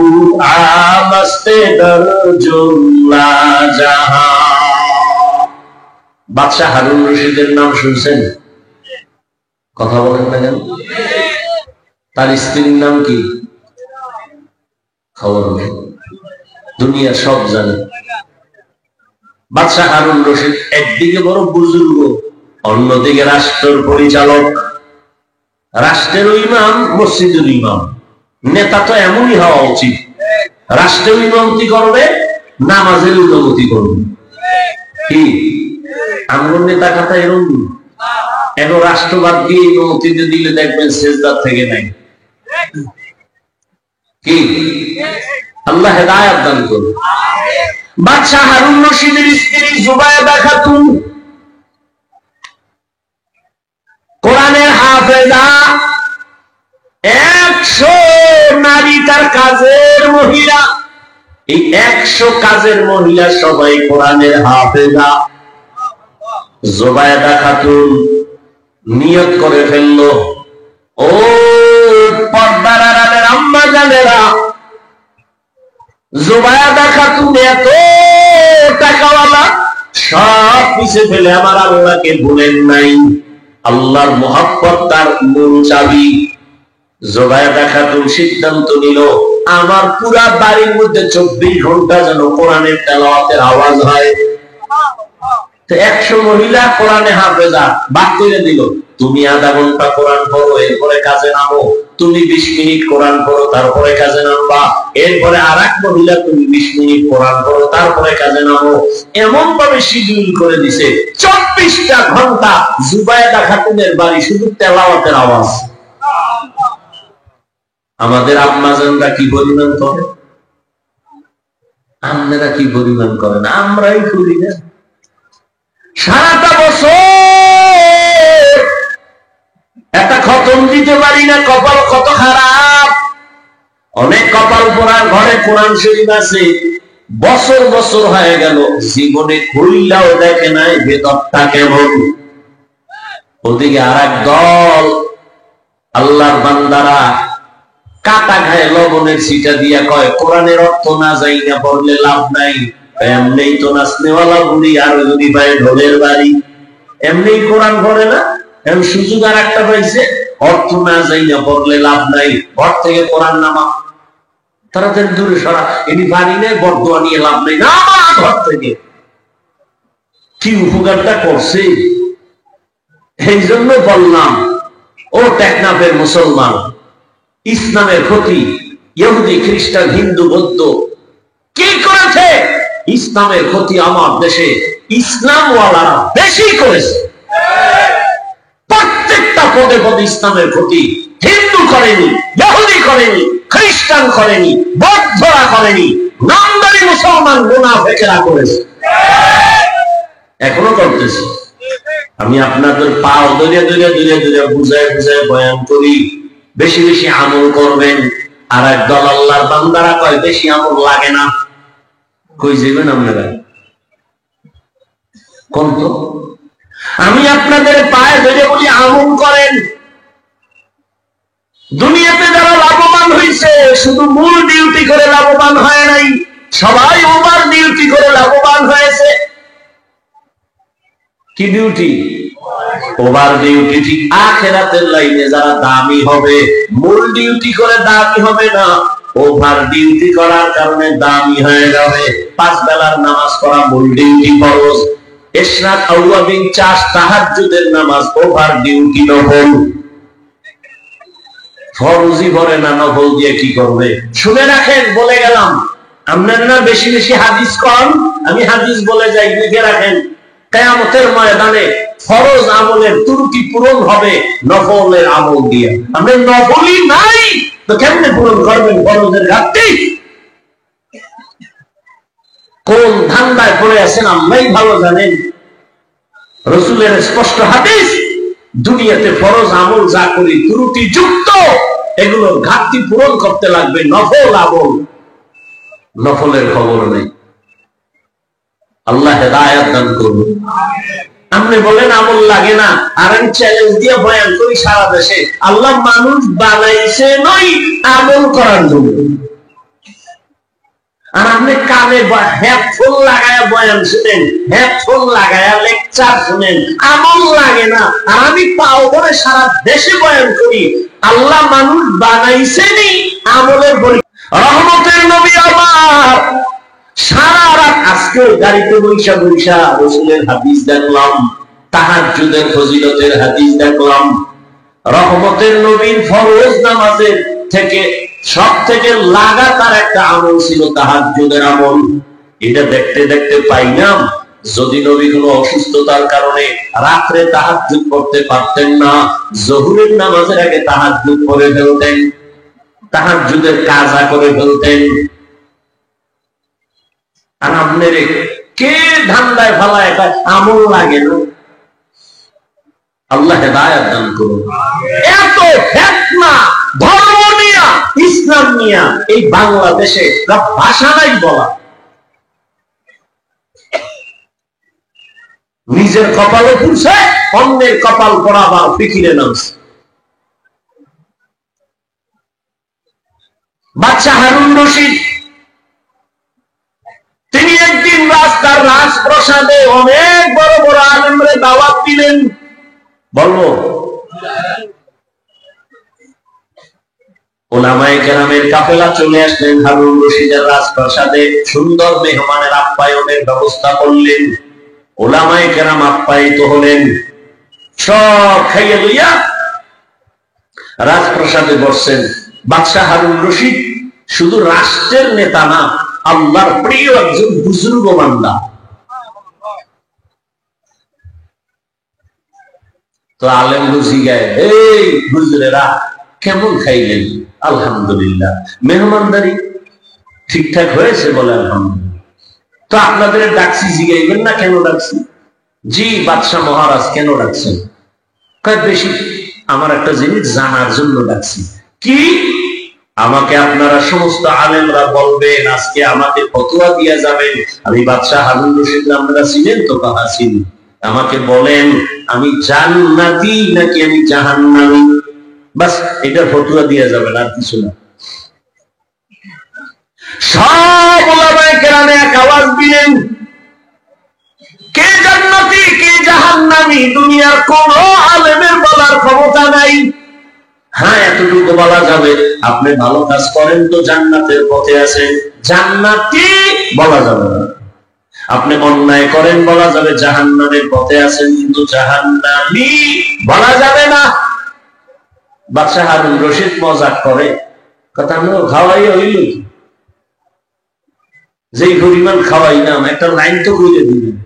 আমস্তে দর জুমলা জাহা। বাদশাহ হারুন রশিদের নাম শুনছেন? কথা বলেন না কেন? তার স্ত্রীর নাম কি? খবর নেই, দুনিয়া সব জানে। বাদশাহ হারুন রশিদ একদিকে বড় বুজুর্গ, অন্যদিকে রাষ্ট্রের পরিচালক, রাষ্ট্রের ইমাম, মসজিদের ইমাম। নেতা তো এমনই হওয়া উচিত, রাষ্ট্রের ইমামতি করবে, নামাজের ইমামতি করবে। কি আমার নেতা কথা এরকম? এখন রাষ্ট্রবাদ দিয়ে ইমামতিতে দিলে দেখবেন সেজদার থেকে নাই। কি আল্লাহ হেদায়েত দান করুন। বাদশাহ হারুন রশিদের স্ত্রী জুবায়েদা খাতুন কোরআনের হাফেজা, 100 নারী তার কাজের মহিলা। এই 100 কাজের মহিলা সবাই কোরআনের হাফেজা। জুবায়েদা খাতুন নিয়ত করে ফেললো, ও পর্দার আড়ালের আম্মা জানেরা, জুবায়েদা খাতুন এত টাকাওয়ালা, সব পিছে ফেলে আমার আল্লাহকে ভুলেন নাই। আল্লাহর মুহাব্বত তার মূল চাবি। জুবায়েদা খাতুন সিদ্ধান্ত নিল, আমার পুরা বাড়ির মধ্যে 24 ঘন্টা যেন কোরআনের তেলাওয়াতের আওয়াজ হয়। 100 মহিলা কোরআনে হাফেজা বাদ করে দিল, তুমি আধা ঘন্টা কোরআন পড়ো, এরপরে কাজে নামো। তুমি 20 মিনিট কোরআন পড়ো, তারপরে কাজে নামবা। এরপরে আর এক মহিলা, তুমি 20 মিনিট কোরআন পড়ো, তারপরে কাজে নামো। এমন ভাবে শিডিউল করে দিছে, 24টা ঘন্টা জুবায়েদা খাতুনের বাড়ি শুধু তেলাওয়াতের আওয়াজ। আমাদের আম্মাজানরা কি পরিমাণ করে, আপনারা কি পরিমাণ করেন, আমরাই করি না। সারাটা বছর একটা খতম দিতে পারি না, কপাল কত খারাপ। অনেক কপাল পোড়ার ঘরে কোরআন শরীফ আছে, বছর বছর হয়ে গেল, জীবনে খুইলাও দেখে নাই ভেতরটা কেমন। ওদিকে আর এক দল আল্লাহর বান্দারা কাটা খায় লবণের ছিটা দিয়া কয়, কোরআনের অর্থ না যাই না পড়লে লাভ নাই। এমনি তো নাচনেওয়ালা বুড়ি, আর যদি পায় ঢোলের বাড়ি, এমনি কোরআন পড়ে না। এমন সুযোগ আর একটা পাইছে, অর্থ না যাই না পড়লে লাভ নাই, ঘর থেকে কোরআন নামা, তাড়াতাড়ি দূরে সরা, এটি বাড়ি নেই, বর্দোয়া নিয়ে লাভ নেই, না ঘর থেকে। কি উপকারটা করছে? এই জন্য বললাম, ও টেকনাফের মুসলমান, ইসলামের ক্ষতি ইহুদি, খ্রিস্টান, হিন্দু, বৌদ্ধ কি করেছে? ইসলামের ক্ষতি আমার দেশে ইসলামওয়ালারা বেশি করেছে। প্রত্যেকটা পদে পদে ইসলামের ক্ষতি। হিন্দু করেনি, ইহুদি করেনি, খ্রিস্টান করেনি, বৌদ্ধরা করেনি, নামদারি মুসলমান মুনাফিকরা করেছে, এখনো করতেছে। আমি আপনাদের পাও ধরে ধরে ধরে ধরে বুঝায় বুঝায় বয়ান করি, বেশি বেশি আমল করবেন। আর একদল আল্লাহর বান্দারা কয় বেশি আমল লাগে না। কই যাবেন আপনারা? কোন তো আমি আপনাদের পায়ে ধরে বলি আমল করেন। দুনিয়াতে যারা লাভবান হয়েছে, শুধু মূল ডিউটি করে লাভবান হয় নাই, সবাই ওভার ডিউটি করে লাভবান হয়েছে। কি ডিউটি? Over duty. ঠিক আখিরাতের লাইনে যারা দামি হবে, মূল ডিউটি করে দামি হবে না, ওভার ডিউটি করার কারণে দামি হয়ে যাবে। 5 বেলার নামাজ পড়া মূল ডিউটি ফরজ, ইশরাক, আওয়াবিন, চাষ, তাহাজ্জুদের নামাজ ওভার ডিউটি নফল। ফরজই পড়ে না, নফল দিয়ে কি করবে? শুনে রাখেন, বলে গেলাম, আপনার না বেশি বেশি হাদিস কম, আমি হাদিস বলে যাই, লিখে রাখেন। কিয়ামতের ময়দানে ফরজ আমলের ত্রুটি পূরণ হবে নফলের আমল দিয়ে। আপনি নফলই নাই তো কেমনে পূরণ করবেন ফরজের ঘাটতি? কোন ধান্দায় পড়ে আছেন আল্লাহই ভালো জানেন। রাসূলের স্পষ্ট হাদিস, দুনিয়াতে ফরজ আমল যা করি ত্রুটি যুক্ত, এগুলোর ঘাটতি পূরণ করতে লাগবে নফল আমল। নফলের খবর নেই। আল্লাহ হেদায়েত দান করুন। আপনি বলেন আমল লাগে না, আর আমি চ্যালেঞ্জ দিয়ে বয়ান করি সারা দেশে, আল্লাহ মানুষ বানাইছে নয় আমল করার জন্য। আর আপনি কানে হেডফোন লাগায়া বয়ান শুনেন, হেডফোন লাগায়া লেকচার শুনেন, আমল লাগে না। আর আমি পাও করে সারা দেশে বয়ান করি, আল্লাহ মানুষ বানাইছেনি আমলের পরীক্ষা। রহমতের নবী আমার সারা রাত আজকে গাড়িতে বৈশা বৈশা রাসূলের হাদিস দেখলাম, তাহাজ্জুদের ফজিলতের হাদিস দেখলাম। রহমতের নবীর ফরজ নামাজের থেকে সব থেকে লাগাতার একটা আমল ছিল তাহাজ্জুদের আমল। এটা দেখতে দেখতে পাইলাম যদি নবী কোনো অসুস্থতার কারণে রাত্রে তাহাজ্জুদ করতে পারতেন না, জোহরের নামাজের আগে তাহাজ্জুদ করে ফেলতেন, তাহাজ্জুদের কাজা করে ফেলতেন। আর আপনার কে ধান্দায় ফালায় আমল লাগে না? আল্লাহ হেদায়েত দান করুন। এত ফিতনা ধর্ম নিয়া, ইসলাম নিয়া এই বাংলাদেশে ভাষা নাই বলা। নিজের কপালে পুরছে, অন্যের কপাল পড়াবার ফিকিরে নামছে। বাদশা হারুন রশিদ তিনি একদিন রাস্তার রাজপ্রাসাদে অনেক বড় বড় আলেমরে দাওয়াত দিলেন। বলবো উলামায়ে কেরামের কাফেলা চলে আসলেন হারুন রশিদের রাজপ্রাসাদে, সুন্দর মেহমানের আপ্যায়নের ব্যবস্থা করলেন। উলামায়ে কেরাম আপ্যায়িত হলেন, সব খাইয়ে লইয়া রাজপ্রাসাদে বসছেন। বাদশা হারুন রশিদ শুধু রাষ্ট্রের নেতা না, আল্লাহর প্রিয় একজন বুজুর্গ বান্দা। তো আলেম জিগায়, এই হুজুরেরা কেমন খাইলেন? আলহামদুলিল্লাহ। মেহমানদারি ঠিকঠাক হয়েছে? বলে আলহামদুলিল্লাহ। তো আপনাদের ডাকছি, জিগাইবেন না কেন ডাকছি? জি বাদশাহ মহারাজ কেন ডাকছেন? কয়েক বেশি আমার একটা জিনিস জানার জন্য ডাকছি। কি? আমাকে আপনারা সমস্ত আলেমরা বলবেন, আজকে আমাকে ফতোয়া দিয়া যাবেন। আমি বাদশাহ হারুন রশিদ, আপনারা ছিলেন তো? কাহা ছিলেন। আমাকে বলেন আমি জান্নাতি নাকি আমি জাহান্নামী? বাস এটা ফতোয়া দিয়া যাবেন, আর কিছু না। সব উলামায়ে কেরাম এক আওয়াজ দিলেন, কে জান্নাতি কে জাহান্নামী দুনিয়ার কোন আলেমের বলার ক্ষমতা নাই। হ্যাঁ এতটুকু বলা যাবে, আপনি ভালো কাজ করেন তো জান্নাতের পথে আছেন, জান্নাতি বলা যাবে না। আপনি অন্যায় করেন বলা যাবে জাহান্নামের পথে আছেন, কিন্তু জাহান্নামী বলা যাবে না। বাদশা হারুন রশিদ মজাক করে, কথা খাওয়াই হইল কি? যেই পরিমাণ খাওয়াইলাম একটা লাইন তো করে দিলেন,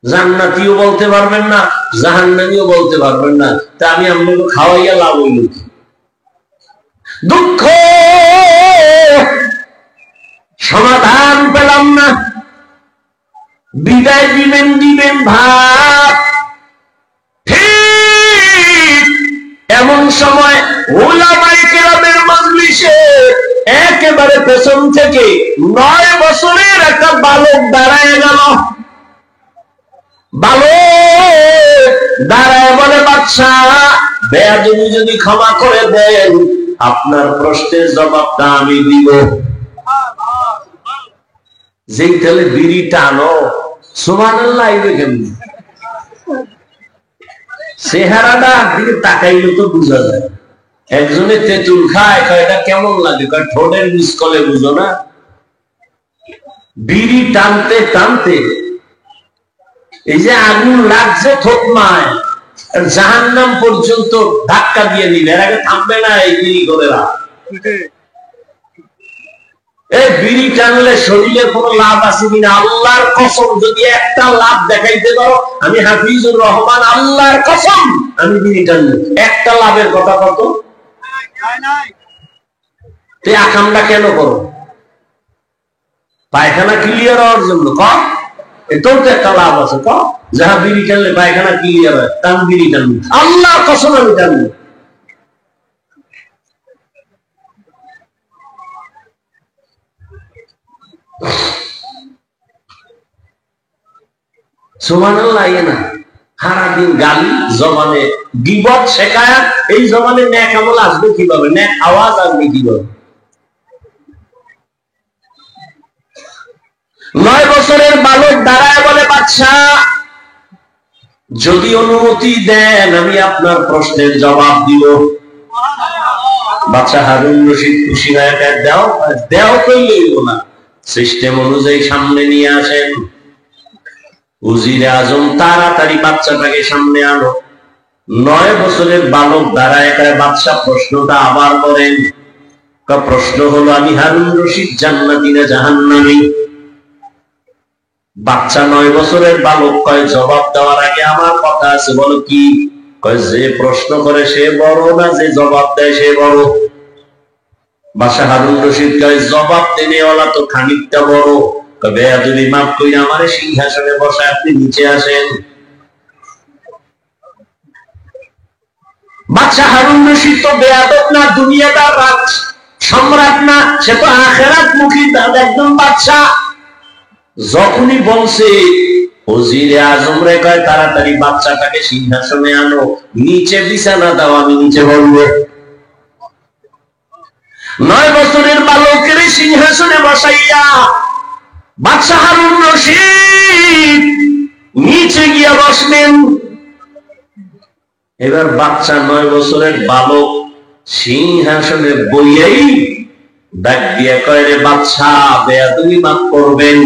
জান্নাতিও বলতে পারবেন না, জাহান্নামীও বলতে পারবেন না, তা আমি আপনাকে খাওয়াইয়া লাভ হইল কি? দুঃখ, সমাধান পেলাম না। বিদায় দিবেন ভাব। ঠিক এমন সময় উলামায়ে কেরামের মজলিসে একেবারে পেছন থেকে 9 বছরের একটা বালক দাঁড়ায় গেল। বালক দাঁড়ায় বলে, বাদশাহ বেয়াদবি যদি ক্ষমা করে দেন, আপনার প্রশ্নের জবাবটা আমি দিব। যেই তাহলে বিড়ি টানো, সুবহানাল্লাহ আইবে কেমনি? চেহারাটা দিকে তাকাইলে তো বোঝা যায়। একজনে তেঁতুল খায়, এটা কেমন লাগে? ঠোঁটের মিসকলে বুঝো না? বিড়ি টানতে টানতে এই যে আগুন লাগছে থতমায়, জাহান্নাম পর্যন্ত ধাক্কা দিয়ে নিবে, এর আগে থামবে না এই বিড়ি করেরা। এই বিড়ি টানলে শরীরে কোনো লাভ আছে কিনা? আল্লাহর কসম যদি একটা লাভ দেখাইতে পারো, আমি হাফিজুর রহমান আল্লাহর কসম আমি বিড়ি টানলে একটা লাভের কথা কত? তুই আকামটা কেন করো? পায়খানা ক্লিয়ার হওয়ার জন্য কম, এটাও তো একটা লাভ আছে। কম যাহা বিড়ি টানলে পায়খানা ক্লিয়ার হয়, তা আমি বিড়ি টানবো, আল্লাহর কসম আমি টানবো। সুবহানাল্লাহ না? সারাদিন গালি জবানে, গীবত শেখায়াত, এই জবানে নেক আমল আসবে কিভাবে? নেক আওয়াজ আসবে কিভাবে? 9 বছরের বালক দাঁড়ায় বলে, বাদশাহ যদি অনুমতি দেন আমি আপনার প্রশ্নের জবাব দিব। বাচ্চা হারুন রশিদ খুশি হয়ে দাও দেও কইলেইব না, সিস্টেম অনুযায়ী সামনে নিয়ে আসেন। উজিরে আজম তাড়াতাড়ি বাচ্চাটাকে সামনে আনো। 9 বছরের বালক দাঁড়ায় বাদশা প্রশ্নটা আবার করেন। প্রশ্ন হলো, আমি হারুন রশিদ জান্নাতি না জাহান্নামী? বাচ্চা 9 বছরের বালক কয়, জবাব দেওয়ার আগে আমার কথা আছে। বলো কি? কয়, যে প্রশ্ন করে সে বড় না যে জবাব দেয় সে বড়? বাদশা হারুন রশিদ কয়, জবাব দেনেওয়ালা তো খানিকটা বড়। বেয়াদবি মাফ কইরা আমারে সিংহাসনে বসায় আপনি নিচে আসেন। বাদশা হারুন রশিদ তো বেয়াদব না, দুনিয়াদার রাজ সম্রাট না, সে তো আখিরাত মুখী একদম বাদশা। যখনই বলছে ওজিরে আজম রে কয় তাড়াতাড়ি বাচ্চাটাকে সিংহাসনে আনো, নিচে বিছানা দাও, আমি নিচে বলবো। 9 বছরের বালকের সিংহাসনে বসাইয়া বাদশা হারুন রশিদ নিচে গিয়া বসলেন। এবার বাচ্চা 9 বছরের বালক সিংহাসনে বইয়াই ডাক দিয়া কয়, রে বাচ্চা, বেয়াদবি মাফ করবেন।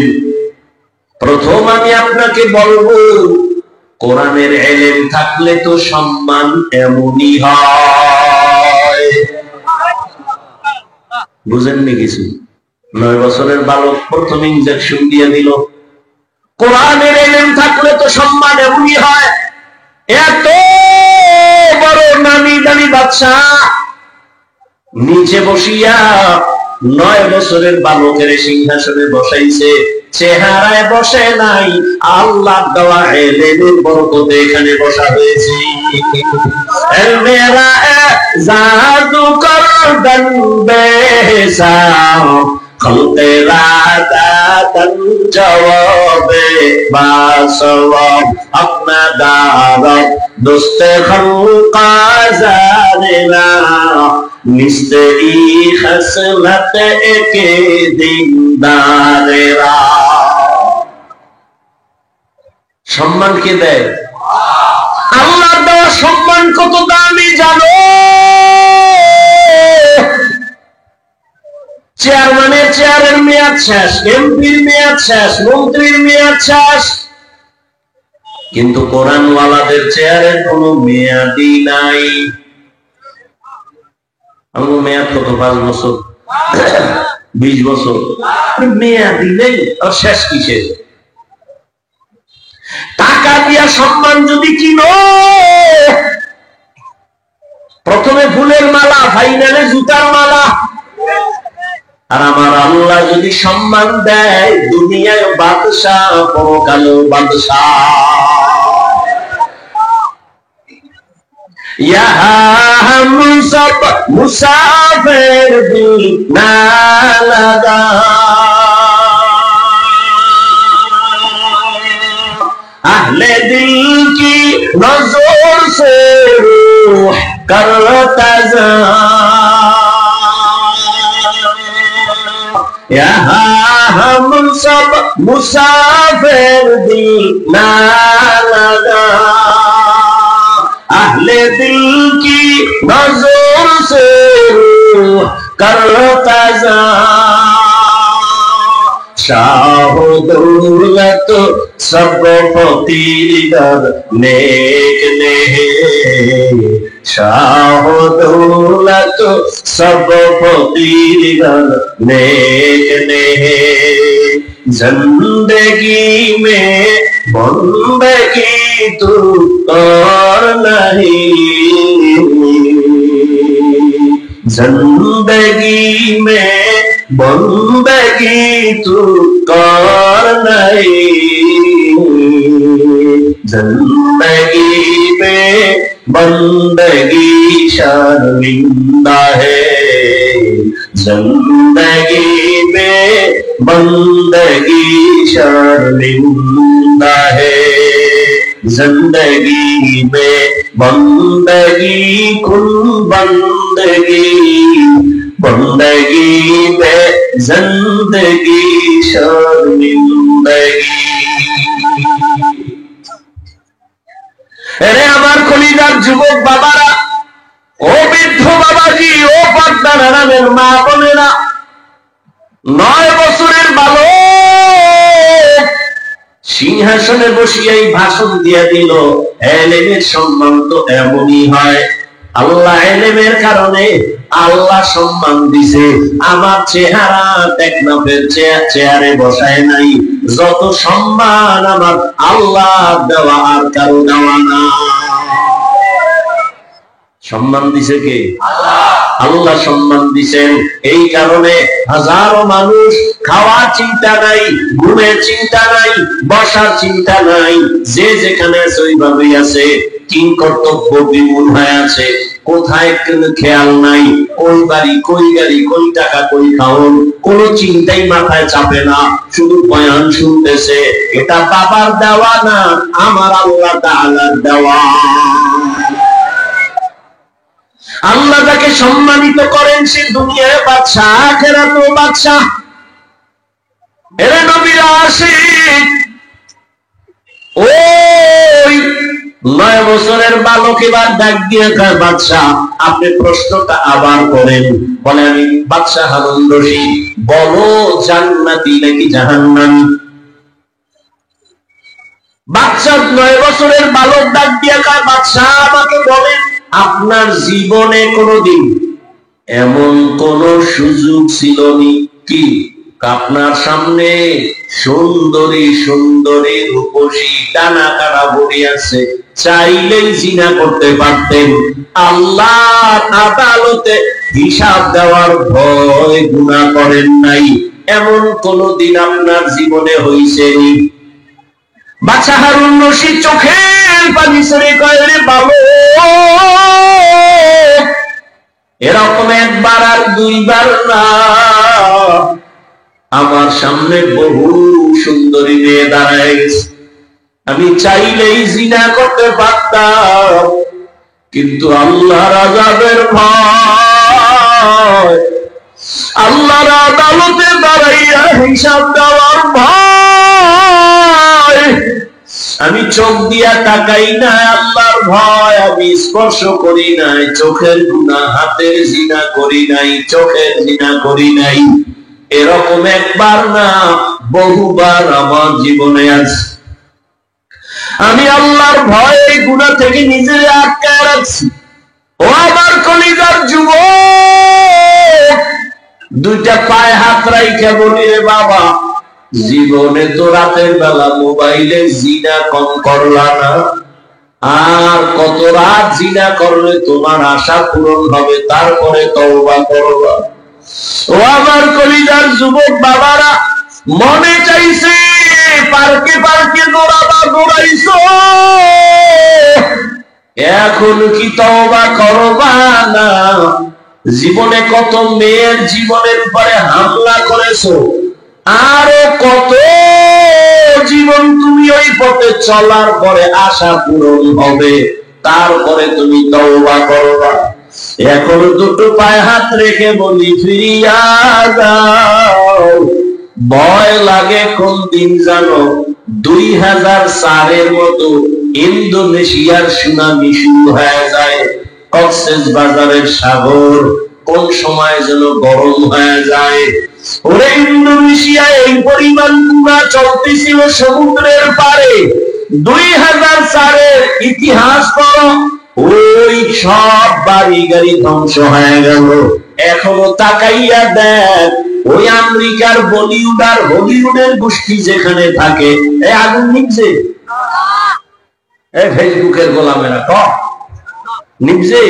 প্রথম আমি আপনাকে বলবো, কোরআনের ইলম থাকলে তো সম্মান এমনই হয়। বুঝেননি কিছু? 9 বছরের বালক প্রথম ইনজেকশন দিয়ে দিল। কোরআনের ইলম থাকলে তো সম্মান এমনই হয়। এত বড় নামি দামি বাদশা নিচে বসিয়া 9 বছরের বালকের সিংহাসনে বসাইছে। চেহারায় বসে নাই, আল্লাহ দেওয়া ইলমের বরকতে এখানে বসা হয়েছে। মেরা জাদু করদন বেসাও খলতে রাদাতন জওয়াবে বাসওয়াব আপনা দারত দোস্তে খলকা জানেরা নিস্তে ই খসলত একে দিনদারেরা। সম্মান কে দেয়? আল্লাহ দেওয়া সম্মান কত দামি জানো? চেয়ারম্যানের চেয়ারের মেয়াদ শেষ, এমপির মেয়াদ শেষ, মন্ত্রীর মেয়াদ শেষ, কিন্তু কোরআনওয়ালাদের চেয়ারের কোনো মেয়াদই নাই। আমার মেয়াদ কত? 5 বছর, 20 বছর, মেয়াদই নেই। আর শেষ কিসের? টাকা দিয়া সম্মান যদি কিনো, প্রথমে ফুলের মালা, ফাইনালে জুতার মালা। আর আমার আল্লাহ যদি সম্মান দেয়, দুনিয়ায় বাদশাহ, পরকালেও বাদশাহ। यहाँ हम सब मुसाफिर दिल ना लगा, अहले दिल की नजर से रूह करता जा, यहाँ हम सब मुसाफिर दिल ना लगा, अहले दिल की नजर से रूह करता जा, शाह दौलत सब फकीर नेक ने, शाह दौलत सब फकीर नेक ने, जिंदगी में बंदगी तू और नहीं, जिंदगी में बंदगी तू कर नहीं, जिंदगी में बंदगी शर्मिंदा है, जिंदगी में बंदगी शर्मिंदा है, जिंदगी में बंदगी कुल बंदगी, बंदगी में जिंदगी शर्मिंदगी। अरे আমার খলিদার যুবক বাবারা, ও বৃদ্ধ বাবাজি, ও শুনেন মা বোনেরা, 9 বছরের বালক সিংহাসনে বসিয়াই ভাষণ দিয়া দিল, এলেমের সম্মান তো এমনই হয়। আল্লাহ এলেমের কারণে আল্লাহ সম্মান দিছে। আমার চেহারা টেকনাফের চেয়ারে বসায় নাই। যত সম্মান আমার আল্লাহ দেওয়া, আর কারো দেওয়া না। সম্মান দিছে কে? আল্লাহ সম্মান দিছেন। এই কারণে হাজারো মানুষ খাওয়ার চিন্তা নাই, ঘুমের চিন্তা নাই, বসার চিন্তা নাই, যে যেখানে সেইভাবেই আছে, কিং কর্তব্য বিমূল হয়ে আছে, কোথায় খেয়াল নাই, ওই বাড়ি কই গাড়ি, কই টাকা কই খাওন, কোন চিন্তাই মাথায় চাপে না, শুধু বয়ান শুনতেছে। এটা বাবার দেওয়া না, আমার আল্লাহ তাআলার দেওয়া। আল্লাহ যাকে সম্মানিত করেন সে দুনিয়ার বাদশা, আখিরাতেও বাদশা। এরা নবীরা আশিক। ওই 9 বছরের বালক এবার ডাক দিয়ে কয়, বাদশা আপনি প্রশ্নটা আবার করেন। বলে, আমি বাদশা হারুন রশিদ, বলো জান্নাতি নাকি জাহান্নামী? বাদশা 9 বছরের বালক ডাক দিয়ে কয়, বাদশা আমাকে বলেন, আপনার জীবনে কোনদিন এমন কোন সুযোগ ছিল কি আপনার সামনে সুন্দরী সুন্দরী রূপসী ডানা কাটা বড়ি আছে, চাইলেই জিনা করতে পারতেন, আল্লাহর আদালতে হিসাব দেওয়ার ভয় গুনাহ করেন নাই, এমন কোনদিন আপনার জীবনে হইছেনি? বাদশা হারুন রশিদ চোখের পানি ছেড়ে কয়, রে বাবা, এরকম একবার আর দুইবার না, আমার সামনে বহু সুন্দরী মেয়ে দাঁড়ায় গেছে, আমি চাইলেই জিনা করতে পারতাম, কিন্তু আল্লাহর আযাবের ভয়, আল্লাহর আদালতে দাঁড়াইয়া হিসাব দেওয়ার ভয়, আমি চোখ দিয়া তাকাই না, আল্লাহর ভয়, আমি স্পর্শ করি নাই, চোখের গুনাহ, হাতের জিনা করি নাই, চোখের জিনা করি নাই। এরকম একবার না বহুবার আমার জীবনে আছে। আমি আল্লাহর ভয়ে গুনাহ থেকে নিজেকে আটকায় রাখছি। ও আমার কলিজার যুবক, দুইটা পায়ে হাত রাইখা বলি, রে বাবা, জীবনে তো রাতের বেলা মোবাইলে জিনা কম করলা না, আর কত রাত জিনা করলে তোমার আশা পূরণ হবে, তারপরে তওবা করবা। ও আমার কলিজার যুবক বাবারা, মনে চাইছে পার্কে পার্কে দৌড়াবা, দৌড়াইছো, এখন কি তওবা করবা না? জীবনে কত মেয়ের জীবনের উপরে হামলা করেছো, আরো কত জীবন তুমি ওই পথে চলার পরে আশা পূরণ হবে, তারপরে তুমি তওবা করবা। এখন দুটো পায়ে হাত রেখে বলি, ফিরিয়া যাও। ভয় লাগে কোন দিন জানো? 2004-এর মতো ইন্দোনেশিয়ার সুনামি শুরু হয়ে যায়, কক্সবাজারের সাগর কোন সময় যেন গরম হয়ে যায়। ওরে ইন্দোনেশিয়ায় এই পরিমাণ গুণা চলতেছিল সমুদ্রের পারে। 2004-এর ইতিহাস পড়ো, ওই সব বাড়ি গাড়ি ধ্বংস হয়ে গেল। এখনো তাকাইয়া দেখ, ওই আমেরিকার বলিউড আর হলিউডের গোষ্ঠী যেখানে থাকে, আগুন নিভছে, ফেসবুকের গোলামেরা নিভছে।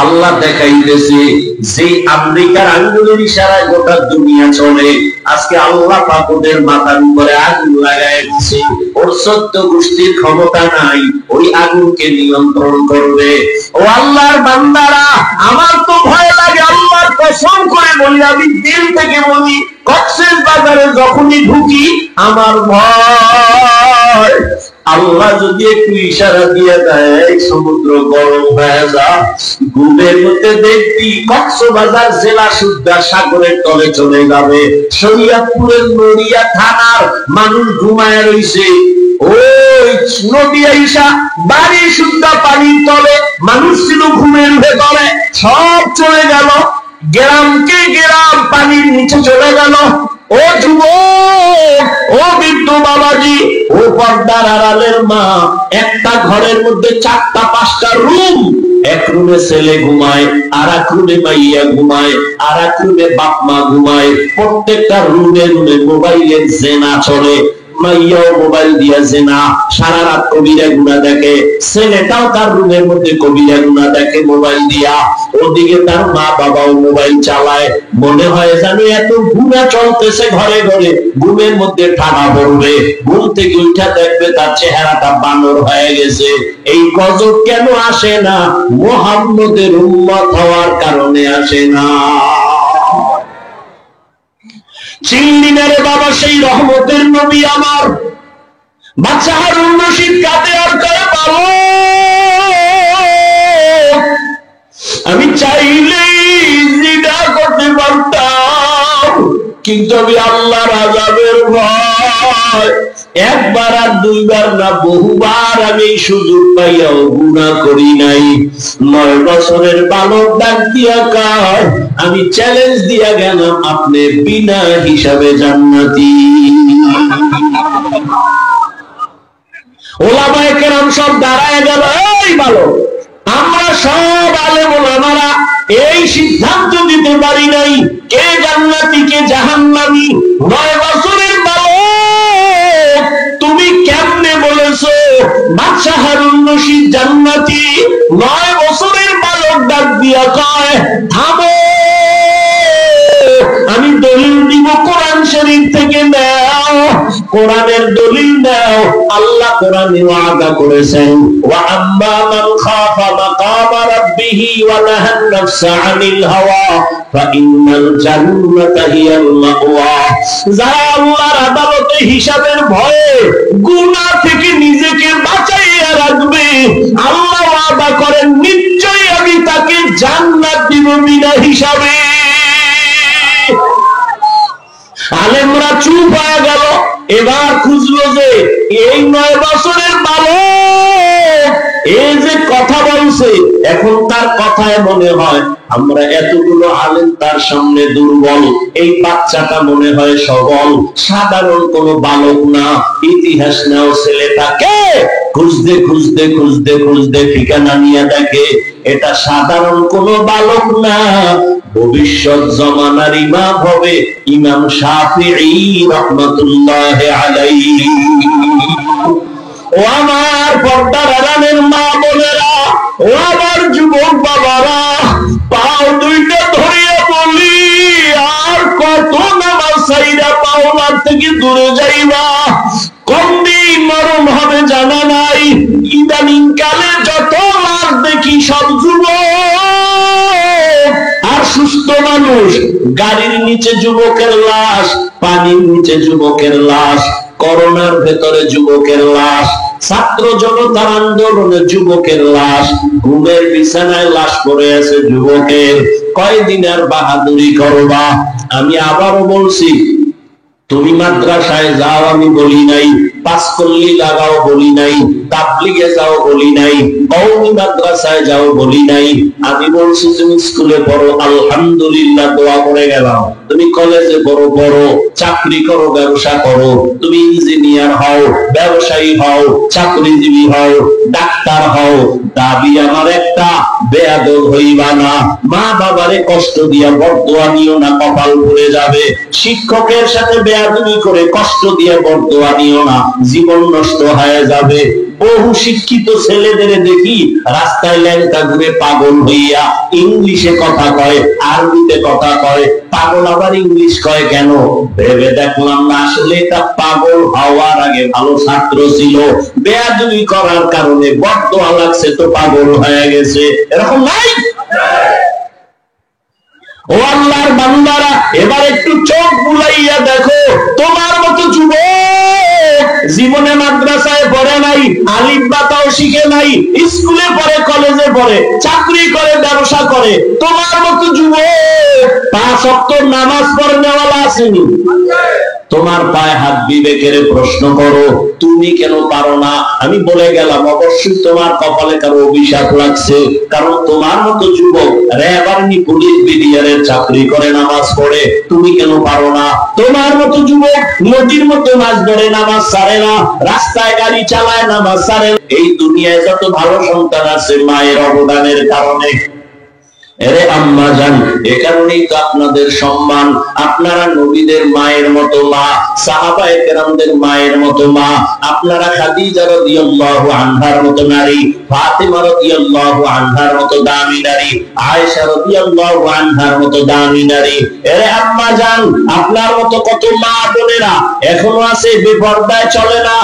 আল্লাহ দেখাইতেছে যে আমেরিকার আঙ্গুলের ইশারায় গোটা দুনিয়া চলে। আজকে আল্লাহ পাক ওদের মাথার উপরে আগুন লাগায় দিচ্ছে, ওর 14 গোষ্ঠীর ক্ষমতা নাই ওই আগুনকে নিয়ন্ত্রণ করবে। ও আল্লাহর বান্দারা, আমার তো ভয় লাগে, আল্লাহর কসম করে বলি, আমি দিল থেকে বলি, কক্সবাজারে যখনই ঢুকি আমার ভয়। আল্লাহ যদি একটু ইশারা দিয়ে দেয় সমুদ্র গরম হয়ে যা, ঘুমের মধ্যে দেখবি কক্সবাজার জেলা সুদ্ধা সাগরের তলে চলে যাবে। শরীয়তপুরের নড়িয়া থানার মানুষ ঘুমায় রইছে, ওই নদিয়া ইসা বাড়ি সুদ্ধা পানির তলে মানুষ ছিল ঘুমের ভেতরে, সব চলে গেল। গ্রামকে গ্রাম পানির নিচে চলে গেল। ও যুবক, ও বৃদ্ধ বাবাজি, ও পর্দার আড়ালের মা, একটা ঘরের মধ্যে 4টা 5টা রুম। এক রুমে ছেলে ঘুমায়, আর এক রুমে মাইয়া ঘুমায়, আর এক রুমে বাপ মা ঘুমায়। প্রত্যেকটা রুমে রুমে মোবাইলের জেনা চলে। মাইয়াও মোবাইল দিয়া জেনা, সারা রাত কবিরা গুনাহ দেখে। ছেলেটাও তার রুমের মধ্যে কবিরা গুনাহ দেখে মোবাইল দিয়া। ওদিকে তার মা বাবাও মোবাইল চালায়। মনে হয় জানো এত গুনাহ চলতেছে ঘরে ঘরে, ঘুমের মধ্যে ঠাডা পড়বে। ঘুম থেকে উঠা দেখবে তার চেহারাটা বানর হয়ে গেছে। এই গজব কেন আসে না? মুহাম্মদের উম্মত হওয়ার কারণে আসে না। চিল্লি মেরে বাবা, সেই রহমতের নবী আমার বাচ্চা হারুন রশিদ কাঁদে আর কয়ে, বাবা আমি চাইলেই জিনা করতে পারতাম, কিন্তু আমি আল্লাহর আযাবের ভয় একবার আর দুইবার না, বহুবার আমি সুযোগ পাইয়াও গুনাহ করি নাই। 9 বছরের বালক ডাক দিয়া কয়, আমি চ্যালেঞ্জ দিয়া গেলাম, আপনি বিনা হিসাবে জান্নাতি। ওলামায়ে কেরাম সব দাঁড়ায় গেল, এই বালক, আমরা সব আলেম ওলামারা এই সিদ্ধান্ত দিতে পারি নাই কে জান্নাতি কে জাহান্নামী। 9 বছরের বালক, তুমি কেমনে বলেছো বাদশা হারুন রশিদ জান্নাতি? 9 বছরের বালক ডাক দিয়া কয়, থামো, আমি দলিল দিব কোরআন শরীফ থেকে। নাও, কোরআনের দলিল নাও। আল্লাহ কোরআনে ওয়াদা করেছেন, ওয়া আম্মা মান খাফা মাকামা রাব্বিহি ওয়া নাহান নাফসা আনিল হাওয়া ফাইন্নাল জান্নাতা হিয়াল মাওয়া। যারা আল্লাহর আদালতে হিসাবের ভয়ে গুনাহ থেকে নিজেকে বাঁচাইয়া রাখবে, আল্লাহ ওয়াদা করেন নিশ্চয়ই আমি তাকে জান্নাত দিব বিনা হিসাবে। আলেমরা চুপ হয়ে গেল। এবার খুঁজলো যে এই 9 বছরের বালক এই যে কথা বলছে, এখন তার কথায় মনে হয় আমরা এতগুলো আলেম তার সামনে দুর্বল, এই বাচ্চাটা মনে হয় সবল, সাধারণ কোনো বালক না। ইতিহাস নাও ছেলেটাকে খুঁজতে খুঁজতে খুঁজতে খুঁজতে ঠিকানা নিয়ে দেখে এটা সাধারণ কোনো বালক না, ভবিষ্যৎ জমানার ইমাম হবে ইমাম শাফিঈ রাহমাতুল্লাহি আলাইহি। ও আমার পর্দার আড়ালের মা বোনেরা, ও আমার যুবক বাবারা, পাও দুইটা ধরিয়া বলি, আর কত নামাজ ছাইরা পাওনার থেকে দূরে যাইবা? কোন দিন মরণ হবে জানা নাই। ইদানিং কালে যত লাশ দেখি সব যুবক আর সুস্থ মানুষ। গাড়ির নিচে যুবকের লাশ, পানির নিচে যুবকের লাশ, করোনার ভেতরে যুবকের লাশ, ছাত্র জনতার আন্দোলনে যুবকের লাশ, ঘুমের বিছানায় লাশ পড়ে আছে যুবকের। কয়দিন আর বাহাদুরি করবা? আমি আবারও বলছি, তুমি মাদ্রাসায় যাও আমি বলি নাই, পাঁচকল্লি লাগাও বলি নাই, তাবলিগে যাও বলি নাই, কওমি মাদ্রাসায় যাও বলি নাই। আমি বলছি তুমি স্কুলে পড়ো, আলহামদুলিল্লাহ, দোয়া করে গেলাম। তুমি কলেজে পড়ো, পড়ো, চাকরি করো, ব্যবসা করো, তুমি ইঞ্জিনিয়ার হও, ব্যবসায়ী হও, চাকরিজীবী হও, ডাক্তার হও, দাবি আমার একটা, বেয়াদব হইবা না। মা বাবারে কষ্ট দিয়া বরদোয়া নিও না, কপাল পুড়ে যাবে। শিক্ষকের সাথে বেয়াদবি করে কষ্ট দিয়ে বরদোয়া নিও না, জীবন নষ্ট হয়ে যাবে। বহু শিক্ষিত ছেলেদের দেখি রাস্তায় ল্যাংটা ঘুরে পাগল হইয়া ইংলিশে কথা কয়, আরবিতে কথা কয়। পাগল আবার ইংলিশ কয় কেন? ভেবে দেখলাম না আসলে এটা পাগল হওয়ার আগে ভালো ছাত্র ছিল, বেয়াদবি করার কারণে বরদোয়া লাগছে তো পাগল হয়ে গেছে। এরকম নাই? ও আল্লাহর বান্দারা, এবার একটু চোখ বুলাইয়া দেখো, তোমার মতো যুবক জীবনে মাদ্রাসায় পড়ে নাই, আলিফ বা তাও শিখে নাই, স্কুলে পড়ে, কলেজে পড়ে, চাকরি করে, ব্যবসা করে, তোমার মতো যুবক 5 ওয়াক্ত নামাজ পড়নেওয়ালা আসেনি। তোমার পায়ে হাত বিবেকের প্রশ্ন করো, তুমি কেন পারো না? আমি বলে গেলাম অবশ্যই তোমার কপালে কারো অভিশাপ লাগছে, কারণ তোমার মতো যুবক র‍্যাব আর্মি পুলিশ বিডিআরের চাকরি করে নামাজ পড়ে, তুমি কেন পারো না? তোমার মতো যুবক নদীর মতো মাছ ধরে নামাজ ছাড়ে না, রাস্তায় গাড়ি চালায় নামাজ ছাড়ে না। এই দুনিয়ায় যত ভালো সন্তান আছে মায়ের অবদানের কারণে। এরে আম্মা জান, এ কারণেই তো আপনাদের সম্মান। আপনারা নবীদের মায়ের মতো মা, সাহাবায়ে কেরামদের মায়ের মতো মা, আপনারা খাদিজা রাদিয়াল্লাহু আনহার মতো নারী, ফাতেমা রাদিয়াল্লাহু আনহার মতো দামি নারী, আয়েশা রাদিয়াল্লাহু আনহার মতো দামি নারী। এরে আম্মা জান, আপনার মতো কত মা বোনেরা এখনো আছে বেপরদায় চলে না,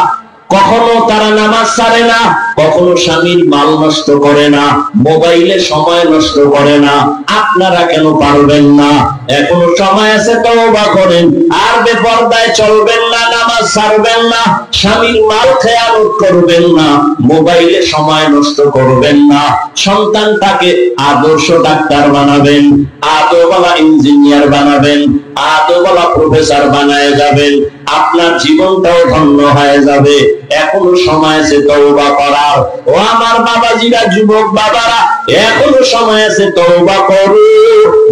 কখনো তারা নামাজ ছাড়ে না, কখনো স্বামীর মাল নষ্ট করে না, মোবাইলে সময় নষ্ট করে না। আপনারা কেন পারবেন না? এখনো সময় আছে, তওবা করেন, আর বেপরদায় চলবেন না, নামাজ ছাড়বেন না, স্বামীর মাল খেয়ানত করবেন না, মোবাইলে সময় নষ্ট করবেন না। সন্তানটাকে আদর্শ ডাক্তার বানাবেন, আদর্শওয়ালা ইঞ্জিনিয়ার বানাবেন, আদর্শওয়ালা প্রফেসর বানায় যাবেন, আপনার জীবনটাও ধন্য হয়ে যাবে। এখনো সময় আছে তওবা করার। ও আমার বাবাজিরা, যুবক বাবারা, এখনো সময় আছে, তওবা করো।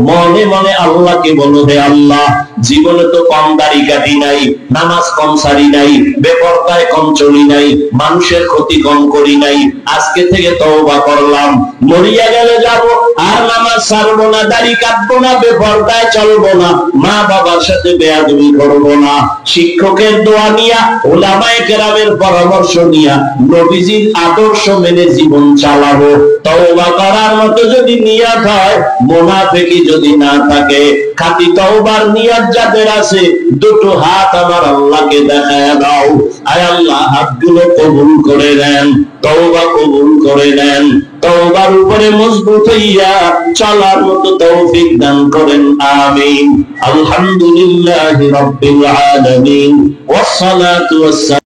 মনে মনে আল্লাহকে বলো, হে আল্লাহ, জীবনে তো কম দাড়ি কাটি নাই, নামাজ কম সারি নাই, বেপরদায় কম চলি নাই, মানুষের ক্ষতি কম করি নাই, আজকে থেকে তওবা করলাম। মরিয়া গেলে যাব, আর নামাজ ছাড়বো না, দাড়ি কাটবো না, বেপরদায় চলবো না, মা বাবার সাথে বেয়াদবি করবো না। শিক্ষকের দোয়া নিয়া, উলামায়ে কেরামের পরামর্শ নিয়া, নবীজির আদর্শ মেনে জীবন চালাবো। তওবা করার মতো যদি নিয়ত হয়, মুনাফিকি যদি না থাকে, খাঁটি তওবার নিয়ত যাদের আছে, দুটো হাত আমার আল্লাহকে দেখায় দাও। আয় আল্লাহ, হাতগুলো কবুল করে নেন, তওবা কবুল করে নেন, তওবার উপরে মজবুত হইয়া চলার মতো তৌফিক দান করেন, আমিন। আলহামদুলিল্লাহি রাব্বিল আলামিন, ওয়াসসালাতু ওয়াসসালামু